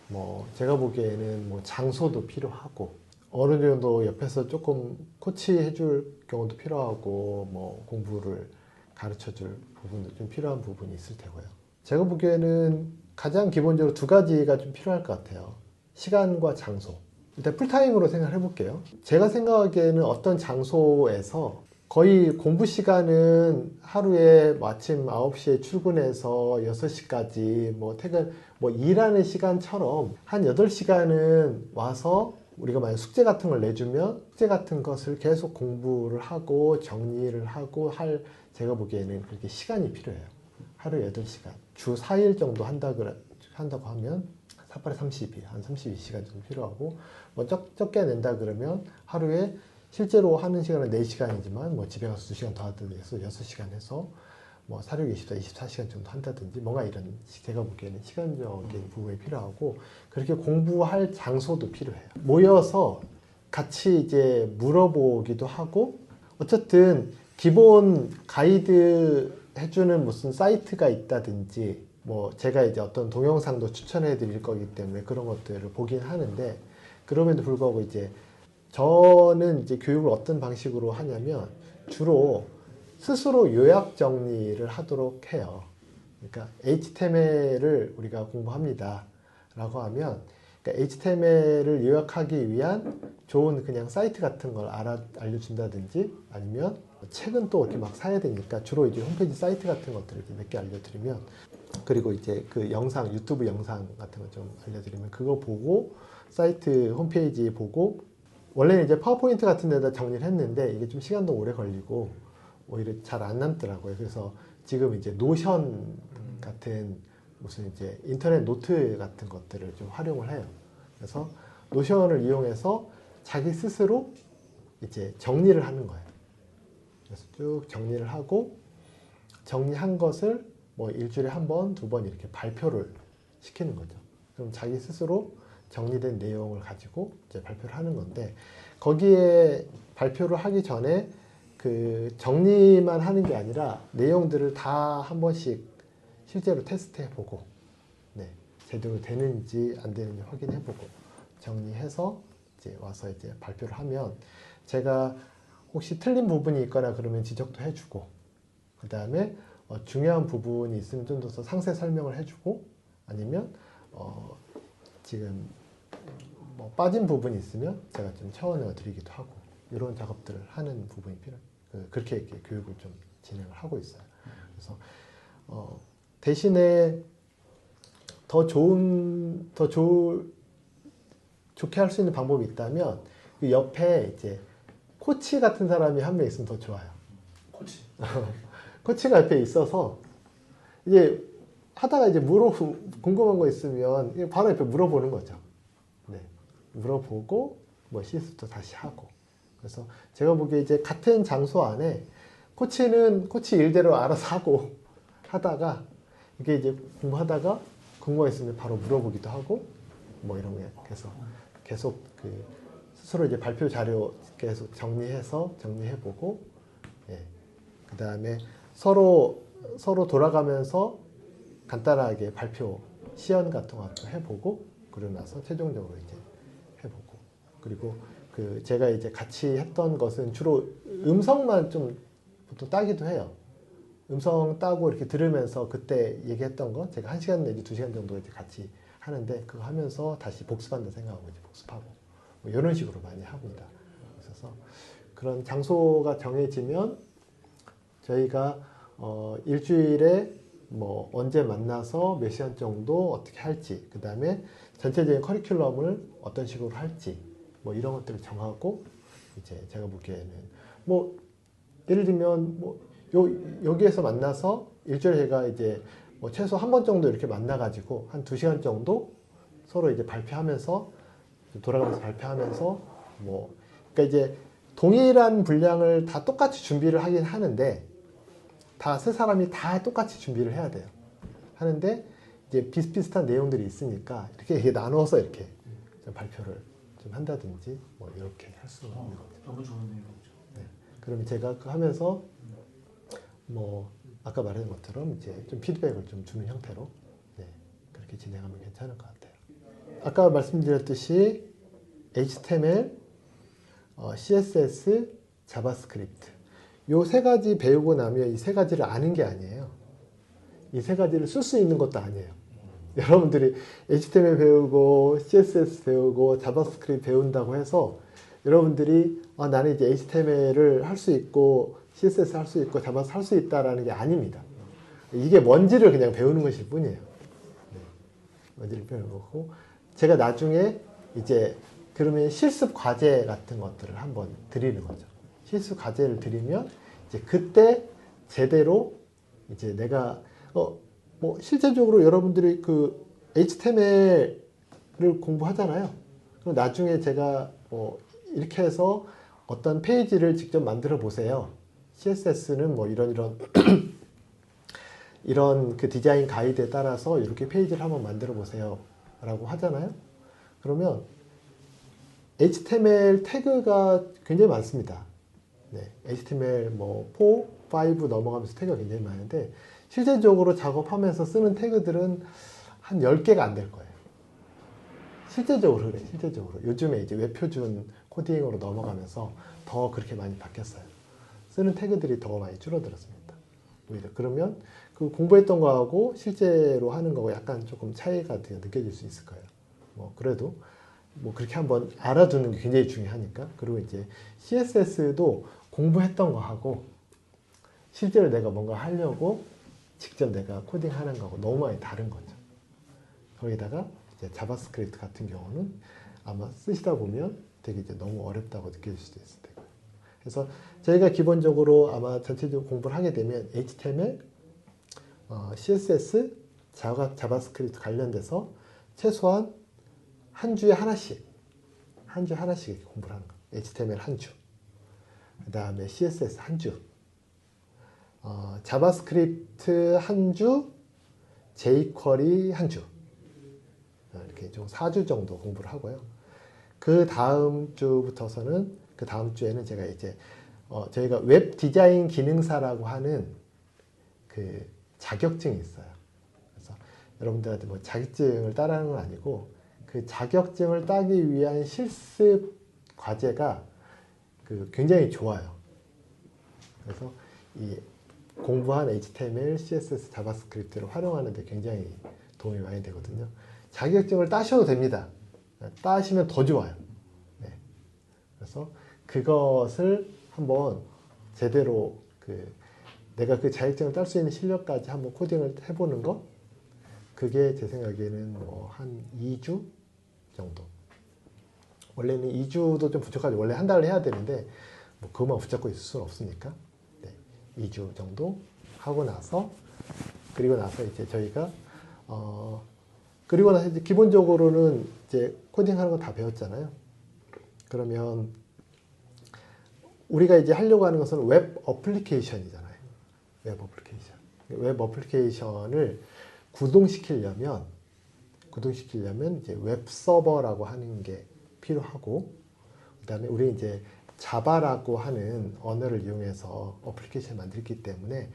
뭐 제가 보기에는 뭐 장소도 필요하고 어느 정도 옆에서 조금 코치해 줄 경우도 필요하고 뭐 공부를 가르쳐 줄 부분도 좀 필요한 부분이 있을 테고요. 제가 보기에는 가장 기본적으로 두 가지가 좀 필요할 것 같아요. 시간과 장소. 일단 풀타임으로 생각을 해볼게요. 제가 생각하기에는 어떤 장소에서 거의 공부 시간은 하루에 뭐 아침 9시에 출근해서 6시까지 뭐 퇴근, 뭐 일하는 시간처럼 한 8시간은 와서 우리가 만약 숙제 같은 걸 내주면 숙제 같은 것을 계속 공부를 하고 정리를 하고 제가 보기에는 그렇게 시간이 필요해요. 하루에 8시간. 주 4일 정도 한다고 하면 4, 8에 32, 한 32시간 정도 필요하고 뭐 적게 낸다 그러면 하루에 실제로 하는 시간은 4시간이지만 뭐 집에 가서 2시간 더 하든지 해서 6시간 해서 뭐 사륙 24시간 정도 한다든지 뭔가 이런 제가 보기에는 시간적인 부분이 필요하고 그렇게 공부할 장소도 필요해요. 모여서 같이 이제 물어보기도 하고 어쨌든 기본 가이드 해주는 무슨 사이트가 있다든지 뭐 제가 이제 어떤 동영상도 추천해 드릴 거기 때문에 그런 것들을 보긴 하는데 그럼에도 불구하고 이제 저는 이제 교육을 어떤 방식으로 하냐면 주로 스스로 요약 정리를 하도록 해요. 그러니까 HTML을 우리가 공부합니다 라고 하면 그러니까 HTML을 요약하기 위한 좋은 그냥 사이트 같은 걸 알려준다든지 아니면 책은 또 이렇게 막 사야 되니까 주로 이제 홈페이지 사이트 같은 것들을 몇 개 알려드리면 그리고 이제 그 영상 유튜브 영상 같은 거 좀 알려드리면 그거 보고 사이트 홈페이지 보고 원래는 이제 파워포인트 같은 데다 정리를 했는데 이게 좀 시간도 오래 걸리고 오히려 잘 안 남더라고요. 그래서 지금 이제 노션 같은 무슨 이제 인터넷 노트 같은 것들을 좀 활용을 해요. 그래서 노션을 이용해서 자기 스스로 이제 정리를 하는 거예요. 그래서 쭉 정리를 하고 정리한 것을 뭐 일주일에 한 번, 두 번 이렇게 발표를 시키는 거죠. 그럼 자기 스스로 정리된 내용을 가지고 이제 발표를 하는 건데 거기에 발표를 하기 전에 그 정리만 하는 게 아니라 내용들을 다 한 번씩 실제로 테스트해 보고 네, 제대로 되는지 안 되는지 확인해 보고 정리해서 이제 와서 이제 발표를 하면 제가 혹시 틀린 부분이 있거나 그러면 지적도 해주고 그 다음에 중요한 부분이 있으면 좀 더 상세 설명을 해주고 아니면 지금 뭐 빠진 부분이 있으면 제가 좀 채워넣어 드리기도 하고 이런 작업들을 하는 부분이 필요해요. 그렇게 이렇게 교육을 좀 진행을 하고 있어요. 그래서 대신에 좋게 할 수 있는 방법이 있다면 그 옆에 이제 코치 같은 사람이 한 명 있으면 더 좋아요. 코치. 코치가 옆에 있어서 이제 하다가 이제 궁금한 거 있으면 바로 옆에 물어보는 거죠. 네, 물어보고 뭐 실습도 다시 하고. 그래서 제가 보기에 이제 같은 장소 안에 코치는 코치 일대로 알아서 하고 하다가 이게 이제 공부하다가 궁금한 거 있으면 바로 물어보기도 하고 뭐 이런 게 계속 그 스스로 이제 발표 자료 계속 정리해보고 예. 그 다음에 서로 돌아가면서 간단하게 발표 시연 같은 것도 해보고 그러고 나서 최종적으로 이제 해보고 그리고 그 제가 이제 같이 했던 것은 주로 음성만 좀 보통 따기도 해요. 음성 따고 이렇게 들으면서 그때 얘기했던 거 제가 1시간 내지 2시간 정도 이제 같이 하는데 그거 하면서 다시 복습한다 생각하고 이제 복습하고 뭐 이런 식으로 많이 합니다. 그래서 그런 장소가 정해지면 저희가 일주일에 뭐 언제 만나서 몇 시간 정도 어떻게 할지 그 다음에 전체적인 커리큘럼을 어떤 식으로 할지 뭐 이런 것들을 정하고 이제 제가 보기에는 뭐 예를 들면 뭐 여기에서 만나서 일주일에 제가 이제 뭐 최소 한 번 정도 이렇게 만나가지고 한 2시간 정도 서로 이제 발표하면서 돌아가면서 발표하면서 뭐 그러니까 이제 동일한 분량을 다 똑같이 준비를 하긴 하는데 다 세 사람이 다 똑같이 준비를 해야 돼요. 하는데 이제 비슷비슷한 내용들이 있으니까 이렇게 나눠서 이렇게 좀 발표를 좀 한다든지 뭐 이렇게 할 수 있는 거죠. 너무 좋은데요. 그렇죠. 네. 그럼 제가 그 하면서 뭐 아까 말한 것처럼 이제 좀 피드백을 좀 주는 형태로 네, 그렇게 진행하면 괜찮을 것 같아요. 아까 말씀드렸듯이 HTML, CSS, 자바스크립트 요 세 가지 배우고 나면 이 세 가지를 아는 게 아니에요. 이 세 가지를 쓸 수 있는 것도 아니에요. 여러분들이 HTML 배우고 CSS 배우고 자바스크립트 배운다고 해서 여러분들이 나는 이제 HTML을 할 수 있고 CSS 할 수 있고 자바스크립트 할 수 있다라는 게 아닙니다. 이게 뭔지를 그냥 배우는 것일 뿐이에요. 네. 뭔지를 배우는 거고 제가 나중에 이제 그러면 실습 과제 같은 것들을 한번 드리는 거죠. 실습 과제를 드리면 이제 그때 제대로 이제 내가 뭐 실제적으로 여러분들이 그 HTML을 공부하잖아요. 그럼 나중에 제가 뭐 이렇게 해서 어떤 페이지를 직접 만들어 보세요. CSS는 뭐 이런 이런 그 디자인 가이드에 따라서 이렇게 페이지를 한번 만들어 보세요 라고 하잖아요. 그러면 HTML 태그가 굉장히 많습니다. 네, HTML 뭐 4, 5 넘어가면서 태그가 굉장히 많은데 실제적으로 작업하면서 쓰는 태그들은 한 10개가 안 될 거예요. 실제적으로 그래, 실제적으로. 요즘에 이제 웹 표준 코딩으로 넘어가면서 더 그렇게 많이 바뀌었어요. 쓰는 태그들이 더 많이 줄어들었습니다. 오히려 그러면 그 공부했던 거하고 실제로 하는 거하고 약간 조금 차이가 느껴질 수 있을 거예요. 뭐 그래도 뭐 그렇게 한번 알아두는 게 굉장히 중요하니까. 그리고 이제 CSS도 공부했던 거하고 실제로 내가 뭔가 하려고 직접 내가 코딩하는 거하고 너무 많이 다른 거죠. 거기다가 이제 자바스크립트 같은 경우는 아마 쓰시다 보면 되게 이제 너무 어렵다고 느껴질 수도 있을 테고요. 그래서 저희가 기본적으로 아마 전체적으로 공부를 하게 되면 HTML, CSS, 자바스크립트 관련돼서 최소한 한 주에 하나씩 이렇게 공부를 하는 거예요. HTML 한 주, 그 다음에 CSS 한 주, 자바스크립트 한 주, jQuery 한 주, 이렇게 좀 4주 정도 공부를 하고요. 그 다음 주부터서는 그 다음 주에는 제가 이제 저희가 웹 디자인 기능사라고 하는 그 자격증이 있어요. 그래서 여러분들한테 뭐 자격증을 따라하는 건 아니고 그 자격증을 따기 위한 실습 과제가 그 굉장히 좋아요. 그래서 이 공부한 HTML, CSS, 자바스크립트를 활용하는 데 굉장히 도움이 많이 되거든요. 자격증을 따셔도 됩니다. 따시면 더 좋아요. 네. 그래서 그것을 한번 제대로 내가 그 자격증을 딸 수 있는 실력까지 한번 코딩을 해보는 것, 그게 제 생각에는 뭐 한 2주 정도. 원래는 2주도 좀 부족하죠. 원래 한 달을 해야 되는데 뭐 그것만 붙잡고 있을 수는 없으니까. 네. 2주 정도 하고 나서, 그리고 나서 이제 저희가 그리고 나서 이제 기본적으로는 이제 코딩하는 거 다 배웠잖아요. 그러면 우리가 이제 하려고 하는 것은 웹 어플리케이션이잖아요. 웹 어플리케이션. 웹 어플리케이션을 구동시키려면 이제 웹 서버라고 하는 게 필요하고, 그다음에 우리 이제 자바라고 하는 언어를 이용해서 어플리케이션을 만들기 때문에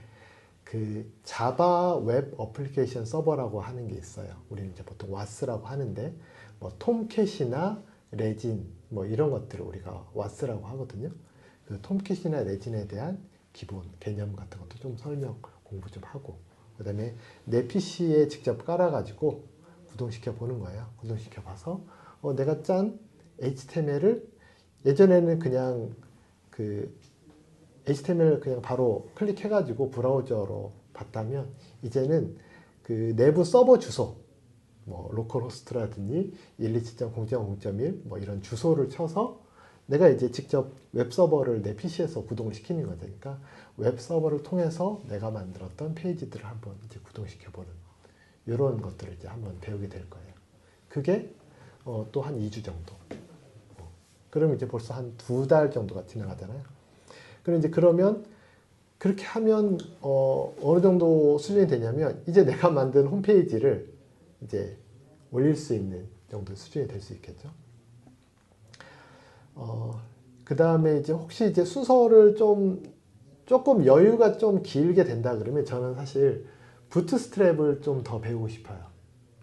그 자바 웹 어플리케이션 서버라고 하는 게 있어요. 우리는 이제 보통 와스라고 하는데 뭐 톰캣이나 레진 뭐 이런 것들을 우리가 와스라고 하거든요. 그 톰캣이나 레진에 대한 기본 개념 같은 것도 좀 설명 공부 좀 하고, 그다음에 내 PC에 직접 깔아가지고 구동시켜 보는 거예요. 구동시켜 봐서 내가 짠 HTML을 예전에는 그냥 그 HTML 그냥 바로 클릭해가지고 브라우저로 봤다면 이제는 그 내부 서버 주소, 뭐 로컬호스트라든지 127.0.0.1 뭐 이런 주소를 쳐서 내가 이제 직접 웹서버를 내 PC에서 구동을 시키는 거니까 웹서버를 통해서 내가 만들었던 페이지들을 한번 이제 구동시켜보는 이런 것들을 이제 한번 배우게 될 거예요. 그게 또 한 2주 정도. 그러면 이제 벌써 한 2달 정도가 지나가잖아요. 그럼 이제 그러면 그렇게 하면 어느 정도 수준이 되냐면 이제 내가 만든 홈페이지를 이제 올릴 수 있는 정도 수준이 될 수 있겠죠. 그 다음에 이제 혹시 이제 수서를 조금 여유가 좀 길게 된다 그러면 저는 사실 부트스트랩을 좀 더 배우고 싶어요.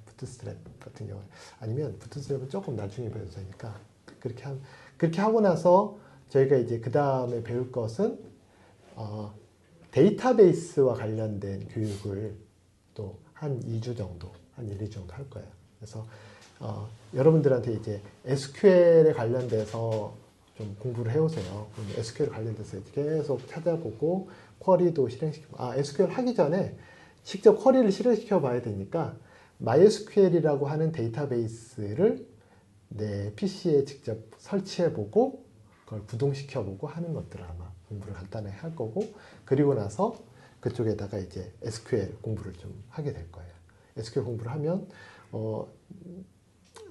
부트스트랩 같은 경우는. 아니면 부트스트랩은 조금 나중에 배워도 되니까 그렇게 하고 나서 저희가 이제 그 다음에 배울 것은 데이터베이스와 관련된 교육을 또 한 2주 정도, 한 1, 2주 정도 할 거예요. 그래서 여러분들한테 이제 SQL에 관련돼서 좀 공부를 해오세요. SQL 관련돼서 계속 찾아보고 쿼리도 실행시키고, SQL 하기 전에 직접 쿼리를 실행시켜 봐야 되니까 MySQL이라고 하는 데이터베이스를 내 PC에 직접 설치해보고 그걸 구동시켜보고 하는 것들을 아마 공부를 간단하게 할 거고, 그리고 나서 그쪽에다가 이제 SQL 공부를 좀 하게 될 거예요. SQL 공부를 하면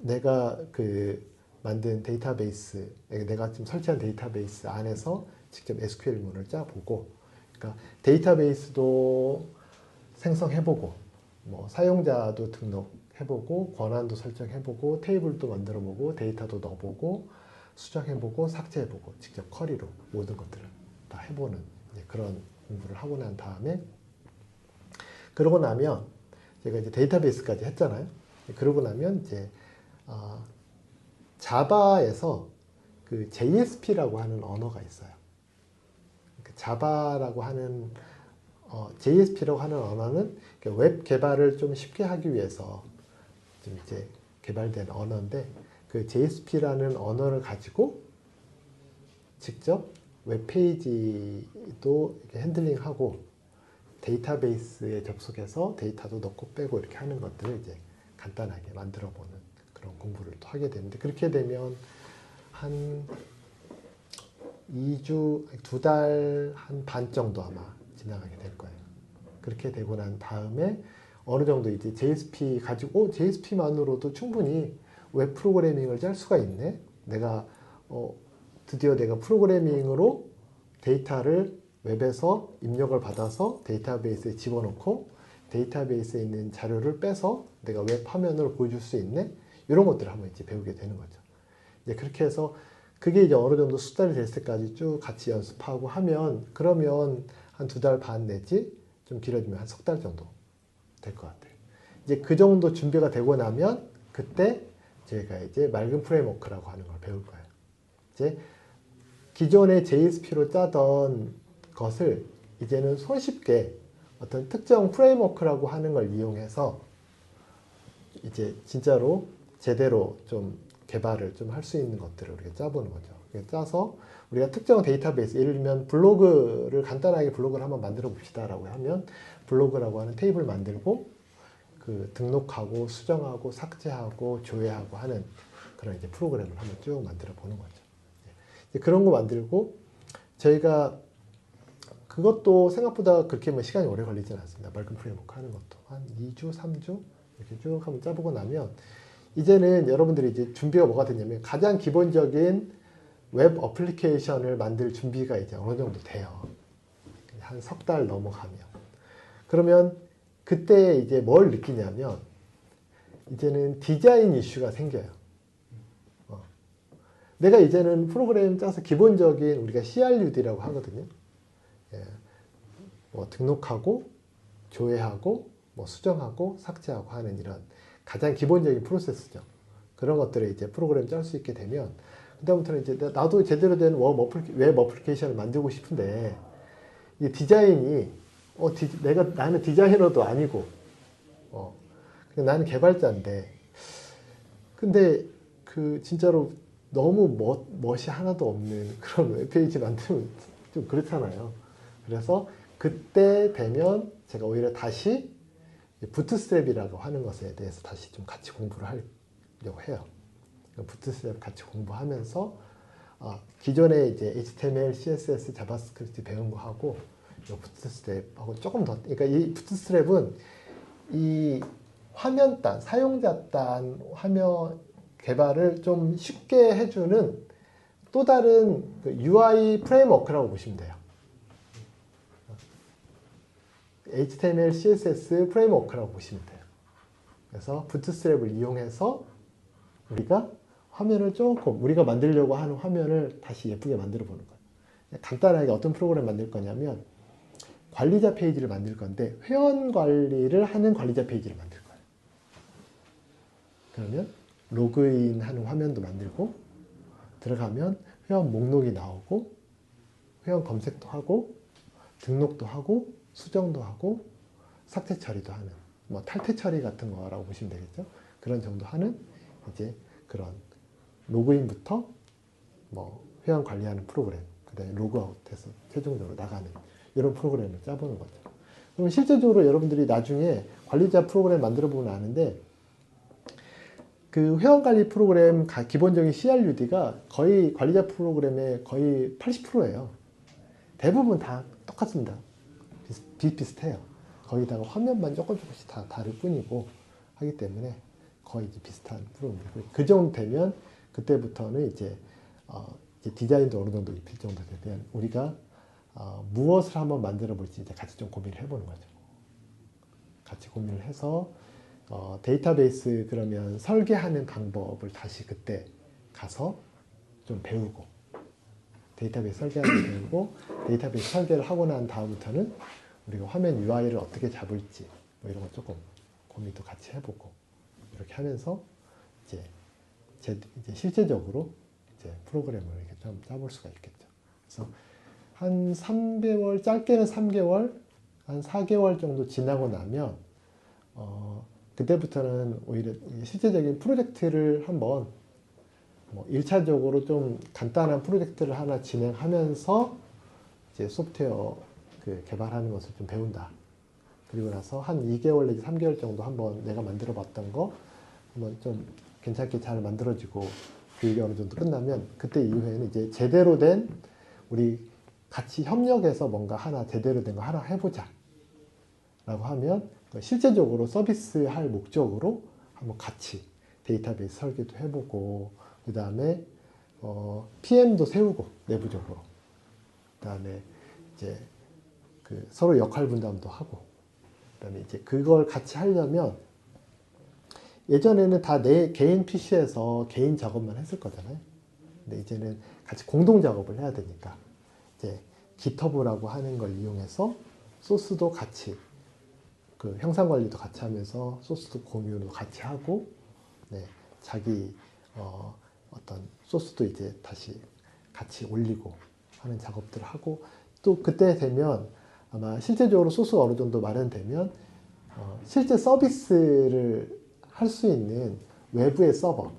내가 그 만든 데이터베이스, 내가 지금 설치한 데이터베이스 안에서 직접 SQL문을 짜보고, 그러니까 데이터베이스도 생성해보고, 뭐 사용자도 등록해보고, 권한도 설정해보고, 테이블도 만들어보고, 데이터도 넣어보고, 수정해보고, 삭제해보고, 직접 쿼리로 모든 것들을 다 해보는 그런 공부를 하고 난 다음에, 그러고 나면 제가 이제 데이터베이스까지 했잖아요. 그러고 나면 이제 자바에서 그 JSP라고 하는 언어가 있어요. 그 자바라고 하는 JSP라고 하는 언어는 웹 개발을 좀 쉽게 하기 위해서 좀 이제 개발된 언어인데, 그 JSP라는 언어를 가지고 직접 웹 페이지도 이렇게 핸들링하고 데이터베이스에 접속해서 데이터도 넣고 빼고 이렇게 하는 것들을 이제 간단하게 만들어 보는 그런 공부를 또 하게 되는데, 그렇게 되면 한 2주, 2달 한 반 정도 아마 지나가게 될 거예요. 그렇게 되고 난 다음에 어느 정도 이제 JSP 가지고, JSP만으로도 충분히 웹 프로그래밍을 짤 수가 있네. 내가 드디어 내가 프로그래밍으로 데이터를 웹에서 입력을 받아서 데이터베이스에 집어넣고 데이터베이스에 있는 자료를 빼서 내가 웹 화면으로 보여줄 수 있네. 이런 것들을 한번 이제 배우게 되는 거죠. 이제 그렇게 해서 그게 이제 어느 정도 숙달이 될 때까지 쭉 같이 연습하고 하면, 그러면 한 2달 반 내지 좀 길어지면 한 3달 정도 될 것 같아요. 이제 그 정도 준비가 되고 나면 그때 제가 이제 맑은 프레임워크라고 하는 걸 배울 거예요. 이제 기존의 JSP로 짜던 것을 이제는 손쉽게 어떤 특정 프레임워크라고 하는 걸 이용해서 이제 진짜로 제대로 좀 개발을 좀 할 수 있는 것들을 우리가 짜보는 거죠. 짜서 우리가 특정 데이터베이스, 예를 들면 블로그를 간단하게 블로그를 한번 만들어 봅시다라고 하면, 블로그라고 하는 테이블 만들고 그 등록하고 수정하고 삭제하고 조회하고 하는 그런 이제 프로그램을 한번 쭉 만들어 보는 거죠. 이제 그런 거 만들고, 저희가 그것도 생각보다 그렇게 뭐 시간이 오래 걸리진 않습니다. 맑은 프레임워크 하는 것도 한 2주, 3주 이렇게 쭉 한번 짜보고 나면, 이제는 여러분들이 이제 준비가 뭐가 되냐면, 가장 기본적인 웹 어플리케이션을 만들 준비가 이제 어느 정도 돼요. 한 3달 넘어가면. 그러면 그때 이제 뭘 느끼냐면, 이제는 디자인 이슈가 생겨요. 내가 이제는 프로그램 짜서 기본적인 우리가 CRUD라고 하거든요. 예. 뭐 등록하고 조회하고 뭐 수정하고 삭제하고 하는 이런 가장 기본적인 프로세스죠. 그런 것들을 이제 프로그램 짤 수 있게 되면, 그다음부터는 이제 나도 제대로 된 웹 어플리케이션을 만들고 싶은데, 이 디자인이 나는 디자이너도 아니고 그냥 나는 개발자인데, 근데 그 진짜로 너무 멋이 하나도 없는 그런 웹페이지 만들면 좀 그렇잖아요. 그래서 그때 되면 제가 오히려 다시 부트스트랩이라고 하는 것에 대해서 다시 좀 같이 공부를 하려고 해요. 부트스트랩 같이 공부하면서 기존에 이제 HTML, CSS, 자바스크립트 배운 거 하고 부트스트랩하고 조금 더, 그러니까 이 부트스트랩은 이 화면 사용자 단 화면 개발을 좀 쉽게 해주는 또 다른 UI 프레임워크라고 보시면 돼요. HTML, CSS 프레임워크라고 보시면 돼요. 그래서 부트스트랩을 이용해서 우리가 화면을 조금, 우리가 만들려고 하는 화면을 다시 예쁘게 만들어 보는 거예요. 간단하게 어떤 프로그램 만들 거냐면, 관리자 페이지를 만들 건데 회원 관리를 하는 관리자 페이지를 만들 거예요. 그러면 로그인 하는 화면도 만들고, 들어가면 회원 목록이 나오고, 회원 검색도 하고, 등록도 하고, 수정도 하고, 삭제 처리도 하는, 뭐 탈퇴 처리 같은 거라고 보시면 되겠죠. 그런 정도 하는 이제 그런 로그인부터 뭐 회원 관리하는 프로그램, 그 다음에 로그아웃해서 최종적으로 나가는 이런 프로그램을 짜보는 거죠. 그럼 실제적으로 여러분들이 나중에 관리자 프로그램 만들어 보면 아는데, 그 회원관리 프로그램 기본적인 CRUD가 거의 관리자 프로그램의 거의 80%예요. 대부분 다 똑같습니다. 비슷비슷해요. 거기다가 화면만 조금씩 다 다를 뿐이고 하기 때문에 거의 이제 비슷한 프로그램이고, 그 정도 되면 그때부터는 이제 디자인도 어느 정도 입힐 정도 되면 우리가 무엇을 한번 만들어 볼지 이제 같이 좀 고민을 해보는 거죠. 같이 고민을 해서 데이터베이스 그러면 설계하는 방법을 다시 그때 가서 좀 배우고 데이터베이스 설계하는 거 배우고 데이터베이스 설계를 하고 난 다음부터는 우리가 화면 UI를 어떻게 잡을지 뭐 이런 거 조금 고민도 같이 해보고 이렇게 하면서 이제 실제적으로 이제 프로그램을 이렇게 좀 짜볼 수가 있겠죠. 그래서 한 3개월, 짧게는 3개월, 한 4개월 정도 지나고 나면 그때부터는 오히려 실제적인 프로젝트를 한번 뭐 1차적으로 좀 간단한 프로젝트를 하나 진행하면서 이제 소프트웨어 그 개발하는 것을 좀 배운다. 그리고 나서 한 2개월 내지 3개월 정도 한번 내가 만들어 봤던 거 한번 좀 괜찮게 잘 만들어지고 교육이 어느 정도 끝나면 그때 이후에는 이제 제대로 된 우리 같이 협력해서 뭔가 하나 제대로 된 거 하나 해보자 라고 하면 실제적으로 서비스 할 목적으로 한번 같이 데이터베이스 설계도 해보고 그 다음에 PM도 세우고 내부적으로 그 다음에 이제 그 서로 역할 분담도 하고 그 다음에 이제 그걸 같이 하려면 예전에는 다 내 개인 PC에서 개인 작업만 했을 거잖아요. 근데 이제는 같이 공동 작업을 해야 되니까 이제 GitHub라고 하는 걸 이용해서 소스도 같이 그 형상 관리도 같이 하면서 소스도 공유도 같이 하고 네, 자기 어떤 소스도 이제 다시 같이 올리고 하는 작업들을 하고 또 그때 되면 아마 실제적으로 소스가 어느 정도 마련되면 실제 서비스를 할 수 있는 외부의 서버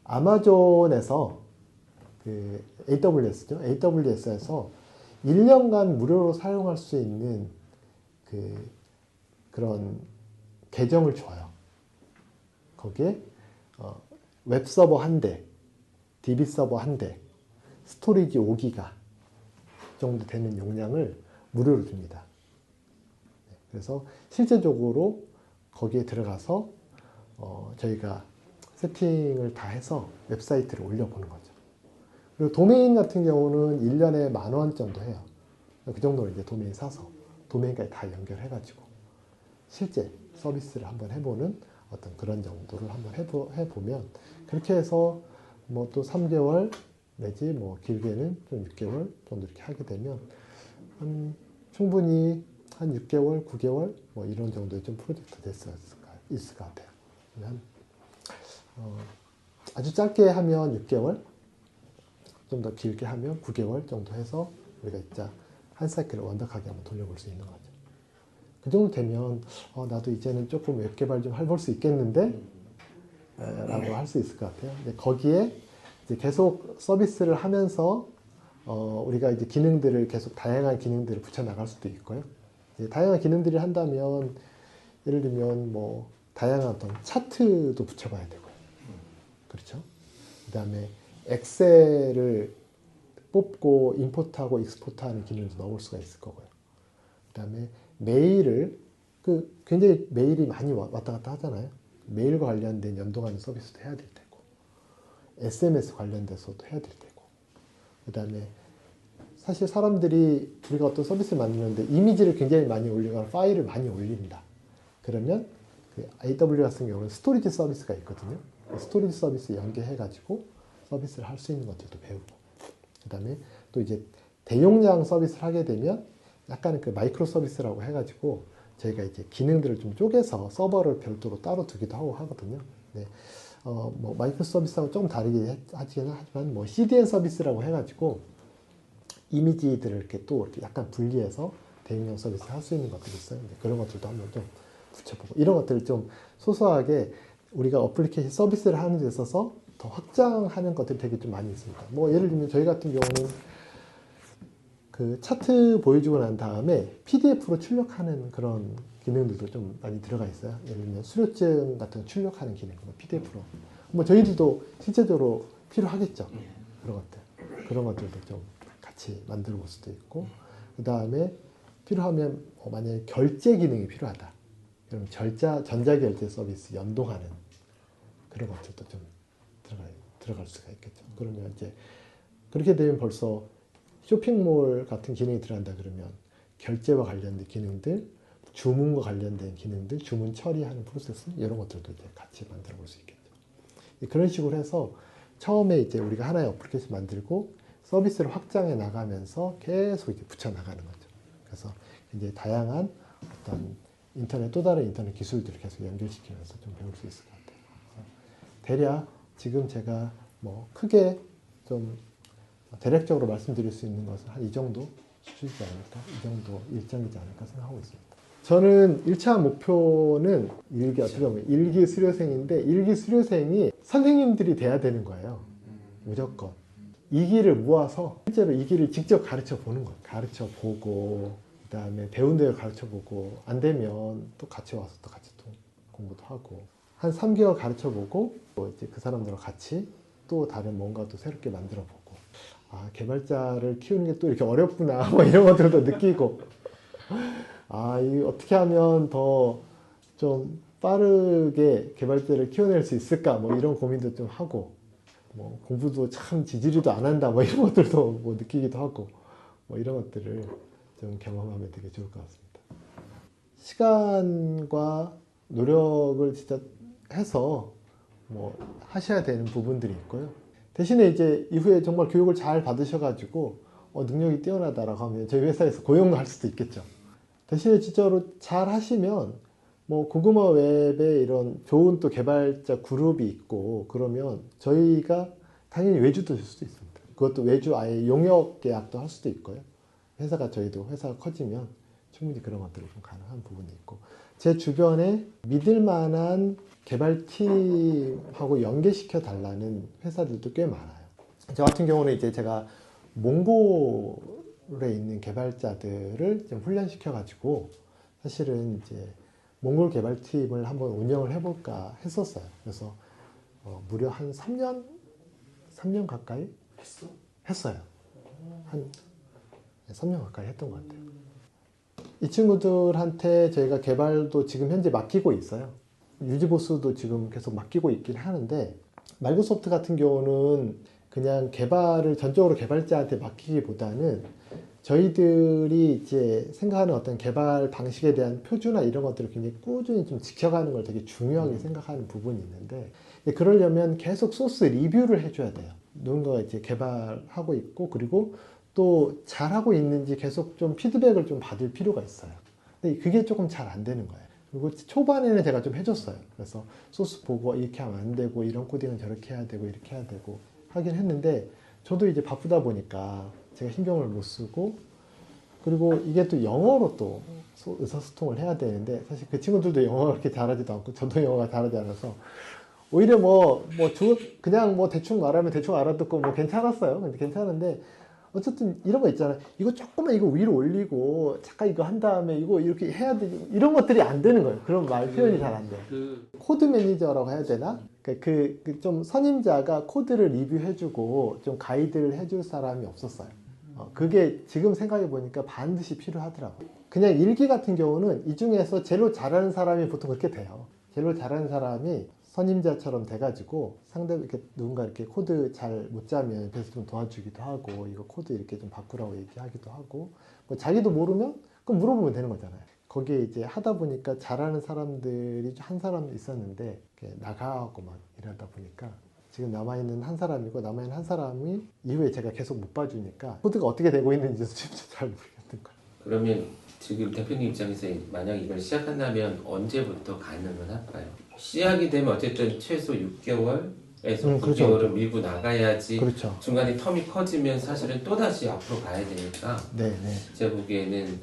아마존에서 그 AWS죠. AWS에서 1년간 무료로 사용할 수 있는 그런 계정을 줘요. 거기에 웹 서버 한 대, DB 서버 한 대, 스토리지 5기가 정도 되는 용량을 무료로 줍니다. 그래서 실제적으로 거기에 들어가서 저희가 세팅을 다 해서 웹사이트를 올려보는 거죠. 그리고 도메인 같은 경우는 1년에 10,000원 정도 해요. 그 정도로 이제 도메인 사서 도메인까지 다 연결해가지고 실제 서비스를 한번 해보는 어떤 그런 정도를 한번 해보면 그렇게 해서 뭐 또 3개월 내지 뭐 길게는 좀 6개월 정도 이렇게 하게 되면 충분히 한 6개월, 9개월 뭐 이런 정도의 좀 프로젝트 있을 것 같아요. 그러면 아주 짧게 하면 6개월, 좀 더 길게 하면 9개월 정도 해서 우리가 진짜 한 사이클을 완벽하게 한번 돌려볼 수 있는 거죠. 그 정도 되면 나도 이제는 조금 웹 개발 좀 해볼 수 있겠는데 라고 할 수 있을 것 같아요. 근데 거기에 이제 계속 서비스를 하면서 우리가 이제 기능들을 계속 다양한 기능들을 붙여 나갈 수도 있고요. 다양한 기능들을 한다면 예를 들면 뭐 다양한 어떤 차트도 붙여봐야 되고요. 그렇죠? 그 다음에 엑셀을 뽑고 임포트하고 익스포트하는 기능도 넣을 수가 있을 거고요. 그 다음에 메일을 굉장히 메일이 많이 왔다 갔다 하잖아요. 메일과 관련된 연동하는 서비스도 해야 될 테고 SMS 관련돼서도 해야 될 테고 그 다음에 사실 사람들이 우리가 어떤 서비스를 만드는데 이미지를 굉장히 많이 올리거나 파일을 많이 올립니다. 그러면 그 AWS 같은 경우는 스토리지 서비스가 있거든요. 스토리지 서비스 연계해가지고 서비스를 할 수 있는 것들도 배우고 그 다음에 또 이제 대용량 서비스를 하게 되면 약간은 그 마이크로 서비스라고 해가지고 저희가 이제 기능들을 좀 쪼개서 서버를 별도로 따로 두기도 하고 하거든요. 네. 뭐 마이크로 서비스하고 조금 다르게 하지만 뭐 CDN 서비스라고 해가지고 이미지들을 이렇게 또 이렇게 약간 분리해서 대용량 서비스를 할 수 있는 것들이 있어요. 그런 것들도 한번 좀 붙여보고 이런 것들을 좀 소소하게 우리가 어플리케이션 서비스를 하는 데 있어서 더 확장하는 것들이 되게 좀 많이 있습니다. 뭐 예를 들면 저희 같은 경우는 그 차트 보여주고 난 다음에 PDF로 출력하는 그런 기능들도 좀 많이 들어가 있어요. 예를 들면 수료증 같은 거 출력하는 기능, PDF로. 뭐 저희들도 실제적으로 필요하겠죠. 그런 것들도 좀 같이 만들어 볼 수도 있고, 그 다음에 필요하면 만약에 결제 기능이 필요하다. 그럼 전자결제 서비스 연동하는 그런 것들도 좀 들어갈 수가 있겠죠. 그러면 이제 그렇게 되면 벌써 쇼핑몰 같은 기능이 들어간다 그러면 결제와 관련된 기능들, 주문과 관련된 기능들, 주문 처리하는 프로세스 이런 것들도 이제 같이 만들어 볼 수 있겠죠. 그런 식으로 해서 처음에 이제 우리가 하나의 어플리케이션 만들고 서비스를 확장해 나가면서 계속 이제 붙여 나가는 거죠. 그래서 이제 다양한 어떤 인터넷 또 다른 인터넷 기술들을 계속 연결시키면서 좀 배울 수 있을 것 같아요. 대략 지금 제가 뭐 크게 좀 대략적으로 말씀드릴 수 있는 것은 한 이 정도 수준이지 않을까, 이 정도 일정이지 않을까 생각하고 있습니다. 저는 1차 목표는 어떻게 보면 일기 수료생인데 일기 수료생이 선생님들이 돼야 되는 거예요. 무조건. 2기를 모아서 실제로 2기를 직접 가르쳐 보는 거예요. 가르쳐 보고 그다음에 배운 대로 가르쳐 보고 안 되면 또 같이 와서 또 같이 또 공부도 하고 한 3개월 가르쳐 보고 또 이제 그 사람들과 같이 또 다른 뭔가 또 새롭게 만들어 보고 아 개발자를 키우는 게 또 이렇게 어렵구나 뭐 이런 것들도 느끼고 아 이 어떻게 하면 더 좀 빠르게 개발자를 키워낼 수 있을까 뭐 이런 고민도 좀 하고 뭐 공부도 참 지지리도 안 한다 뭐 이런 것들도 뭐 느끼기도 하고 뭐 이런 것들을 좀 경험하면 되게 좋을 것 같습니다. 시간과 노력을 진짜 해서 뭐 하셔야 되는 부분들이 있고요. 대신에 이제 이후에 정말 교육을 잘 받으셔가지고 능력이 뛰어나다라고 하면 저희 회사에서 고용을 할 수도 있겠죠. 대신에 진짜로 잘 하시면 뭐 고구마 웹에 이런 좋은 또 개발자 그룹이 있고 그러면 저희가 당연히 외주도 줄 수도 있습니다. 그것도 외주 아예 용역 계약도 할 수도 있고요. 저희도 회사가 커지면 충분히 그런 것들이 좀 가능한 부분이 있고 제 주변에 믿을 만한 개발팀하고 연계시켜 달라는 회사들도 꽤 많아요. 저 같은 경우는 이제 제가 몽골에 있는 개발자들을 좀 훈련시켜 가지고 사실은 이제 몽골 개발팀을 한번 운영을 해볼까 했었어요. 그래서 무려 한 3년 가까이 했어요. 한 3년 가까이 했던 것 같아요. 이 친구들한테 저희가 개발도 지금 현재 맡기고 있어요. 유지보수도 지금 계속 맡기고 있긴 하는데 마이크로소프트 같은 경우는 그냥 개발을 전적으로 개발자한테 맡기기보다는 저희들이 이제 생각하는 어떤 개발 방식에 대한 표준화 이런 것들을 굉장히 꾸준히 좀 지켜가는 걸 되게 중요하게 생각하는 부분이 있는데 그러려면 계속 소스 리뷰를 해줘야 돼요. 누군가가 이제 개발하고 있고 그리고 또 잘하고 있는지 계속 좀 피드백을 좀 받을 필요가 있어요. 근데 그게 조금 잘 안 되는 거예요. 그리고 초반에는 제가 좀 해줬어요. 그래서 소스 보고 이렇게 하면 안 되고 이런 코딩은 저렇게 해야 되고 이렇게 해야 되고 하긴 했는데 저도 이제 바쁘다 보니까 제가 신경을 못 쓰고 그리고 이게 또 영어로 또 의사소통을 해야 되는데 사실 그 친구들도 영어가 그렇게 잘하지도 않고 저도 영어가 잘하지 않아서 오히려 그냥 뭐 대충 말하면 대충 알아듣고 뭐 괜찮았어요. 근데 괜찮은데 어쨌든 이런 거 있잖아요. 이거 조금만 이거 위로 올리고 잠깐 이거 한 다음에 이거 이렇게 해야 되지 이런 것들이 안 되는 거예요. 그런 말 표현이 잘 안 돼요. 코드 매니저라고 해야 되나? 그 좀 선임자가 코드를 리뷰해주고 좀 가이드를 해줄 사람이 없었어요. 그게 지금 생각해 보니까 반드시 필요하더라고요. 그냥 일기 같은 경우는 이 중에서 제일 잘하는 사람이 보통 그렇게 돼요. 제일 잘하는 사람이 선임자처럼 돼가지고 이렇게 누군가 이렇게 코드 잘 못 짜면 옆에서 좀 도와주기도 하고 이거 코드 이렇게 좀 바꾸라고 얘기하기도 하고 뭐 자기도 모르면 그럼 물어보면 되는 거잖아요. 거기에 이제 하다 보니까 잘하는 사람들이 한 사람 있었는데 나가고 막 이러다 보니까 지금 남아있는 한 사람이고 남아있는 한 사람이 이후에 제가 계속 못 봐주니까 코드가 어떻게 되고 있는지도 잘 모르겠는 거예요. 그러면 지금 대표님 입장에서 만약 이걸 시작한다면 언제부터 가능은 할까요? 시작이 되면 어쨌든 최소 6개월에서 9개월은 밀고 나가야지 그렇죠. 중간에 텀이 커지면 사실은 또다시 앞으로 가야 되니까 네네. 제가 보기에는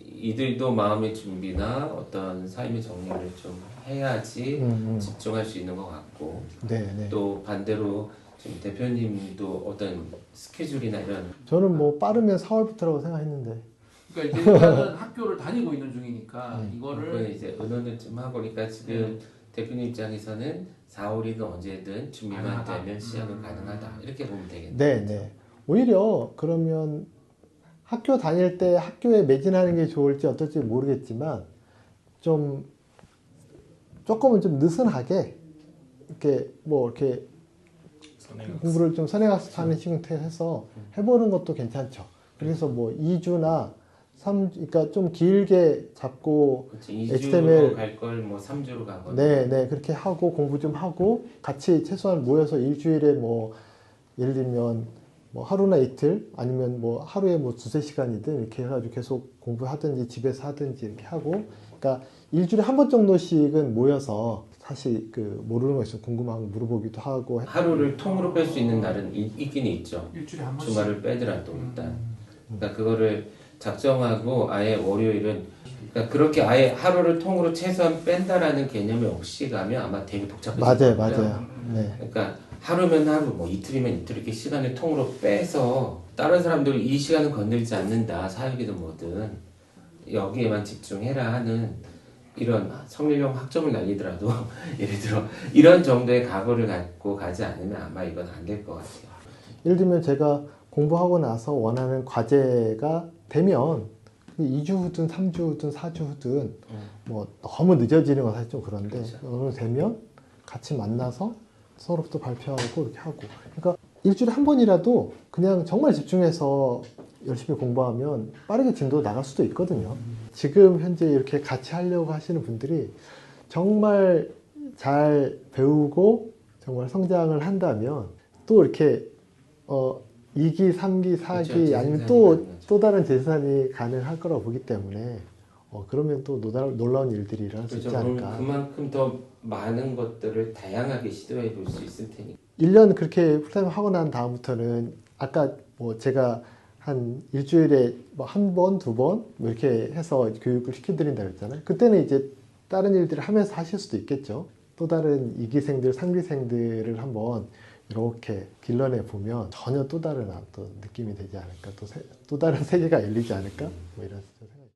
이들도 마음의 준비나 어떤 삶의 정리를 좀 해야지 집중할 수 있는 것 같고 네네. 또 반대로 지금 대표님도 어떤 스케줄이나 이런 저는 뭐 빠르면 4월부터라고 생각했는데 그러니까 이제 일단은 학교를 다니고 있는 중이니까 그건 이거를 이제 의논을 좀 하고 그러니까 지금 대표님 입장에서는 4월이든 언제든 준비만 가능하다. 되면 시작은 가능하다 이렇게 보면 되겠네요. 네네. 오히려 그러면 학교 다닐 때 학교에 매진하는 게 좋을지 어떨지 모르겠지만 조금은 좀 느슨하게 이렇게 뭐 이렇게 공부를 좀 선행학습하는 식으로 해서 해보는 것도 괜찮죠. 그래서 뭐 2주나 그러니까 좀 길게 잡고 그치, 2주로 HTML 갈 걸 뭐 3주로 가거나. 네, 그렇게 하고 공부 좀 하고 같이 최소한 모여서 일주일에 뭐 예를 들면 뭐 하루나 이틀 아니면 뭐 하루에 뭐 두세 시간이든 이렇게 해가지고 계속 공부하든지 집에서 하든지 이렇게 하고 그러니까 일주일에 한 번 정도씩은 모여서 사실 그 모르는 거 있으면 궁금한 거 물어보기도 하고 하루를 통으로 뺄 수 있는 날은 있긴 있죠. 일주일에 한 번씩. 주말을 빼더라도 일단. 그러니까 그거를 작정하고 아예 월요일은 그러니까 그렇게 아예 하루를 통으로 최소한 뺀다라는 개념이 없이 가면 아마 되게 복잡해질 거예요. 맞아요. 네. 그러니까 하루면 하루, 뭐 이틀이면 이틀 이렇게 시간을 통으로 빼서 다른 사람들 이 시간은 건들지 않는다. 사역이든 뭐든 여기에만 집중해라 하는 이런 성일용 학점을 날리더라도 예를 들어 이런 정도의 각오를 갖고 가지 않으면 아마 이건 안 될 것 같아요. 예를 들면 제가 공부하고 나서 원하는 과제가 되면 2주 후든 3주 후든 4주 후든 뭐 너무 늦어지는 건 사실 좀 그런데 그렇죠. 어느 되면 같이 만나서 서로 또 발표하고 이렇게 하고 그러니까 일주일에 한 번이라도 그냥 정말 집중해서 열심히 공부하면 빠르게 진도 나갈 수도 있거든요. 지금 현재 이렇게 같이 하려고 하시는 분들이 정말 잘 배우고 정말 성장을 한다면 또 이렇게 2기, 3기, 4기 그렇죠. 아니면 재생산이 또 가능하죠. 다른 재산이 가능할 거라고 보기 때문에 그러면 또 놀라운 일들이 일어날 수 있지 그렇죠. 그럼 않을까. 그만큼 더 많은 것들을 다양하게 시도해 볼 수 있을 테니까. 1년 그렇게 풀타임 하고 난 다음부터는 아까 뭐 제가 한 일주일에 뭐 한 번, 두 번 뭐 이렇게 해서 교육을 시켜드린다고 했잖아요. 그때는 이제 다른 일들을 하면서 하실 수도 있겠죠. 또 다른 2기생들, 3기생들을 한번 이렇게 길러내 보면 전혀 또 다른 또 느낌이 되지 않을까. 또 다른 세계가 열리지 않을까. 뭐 이런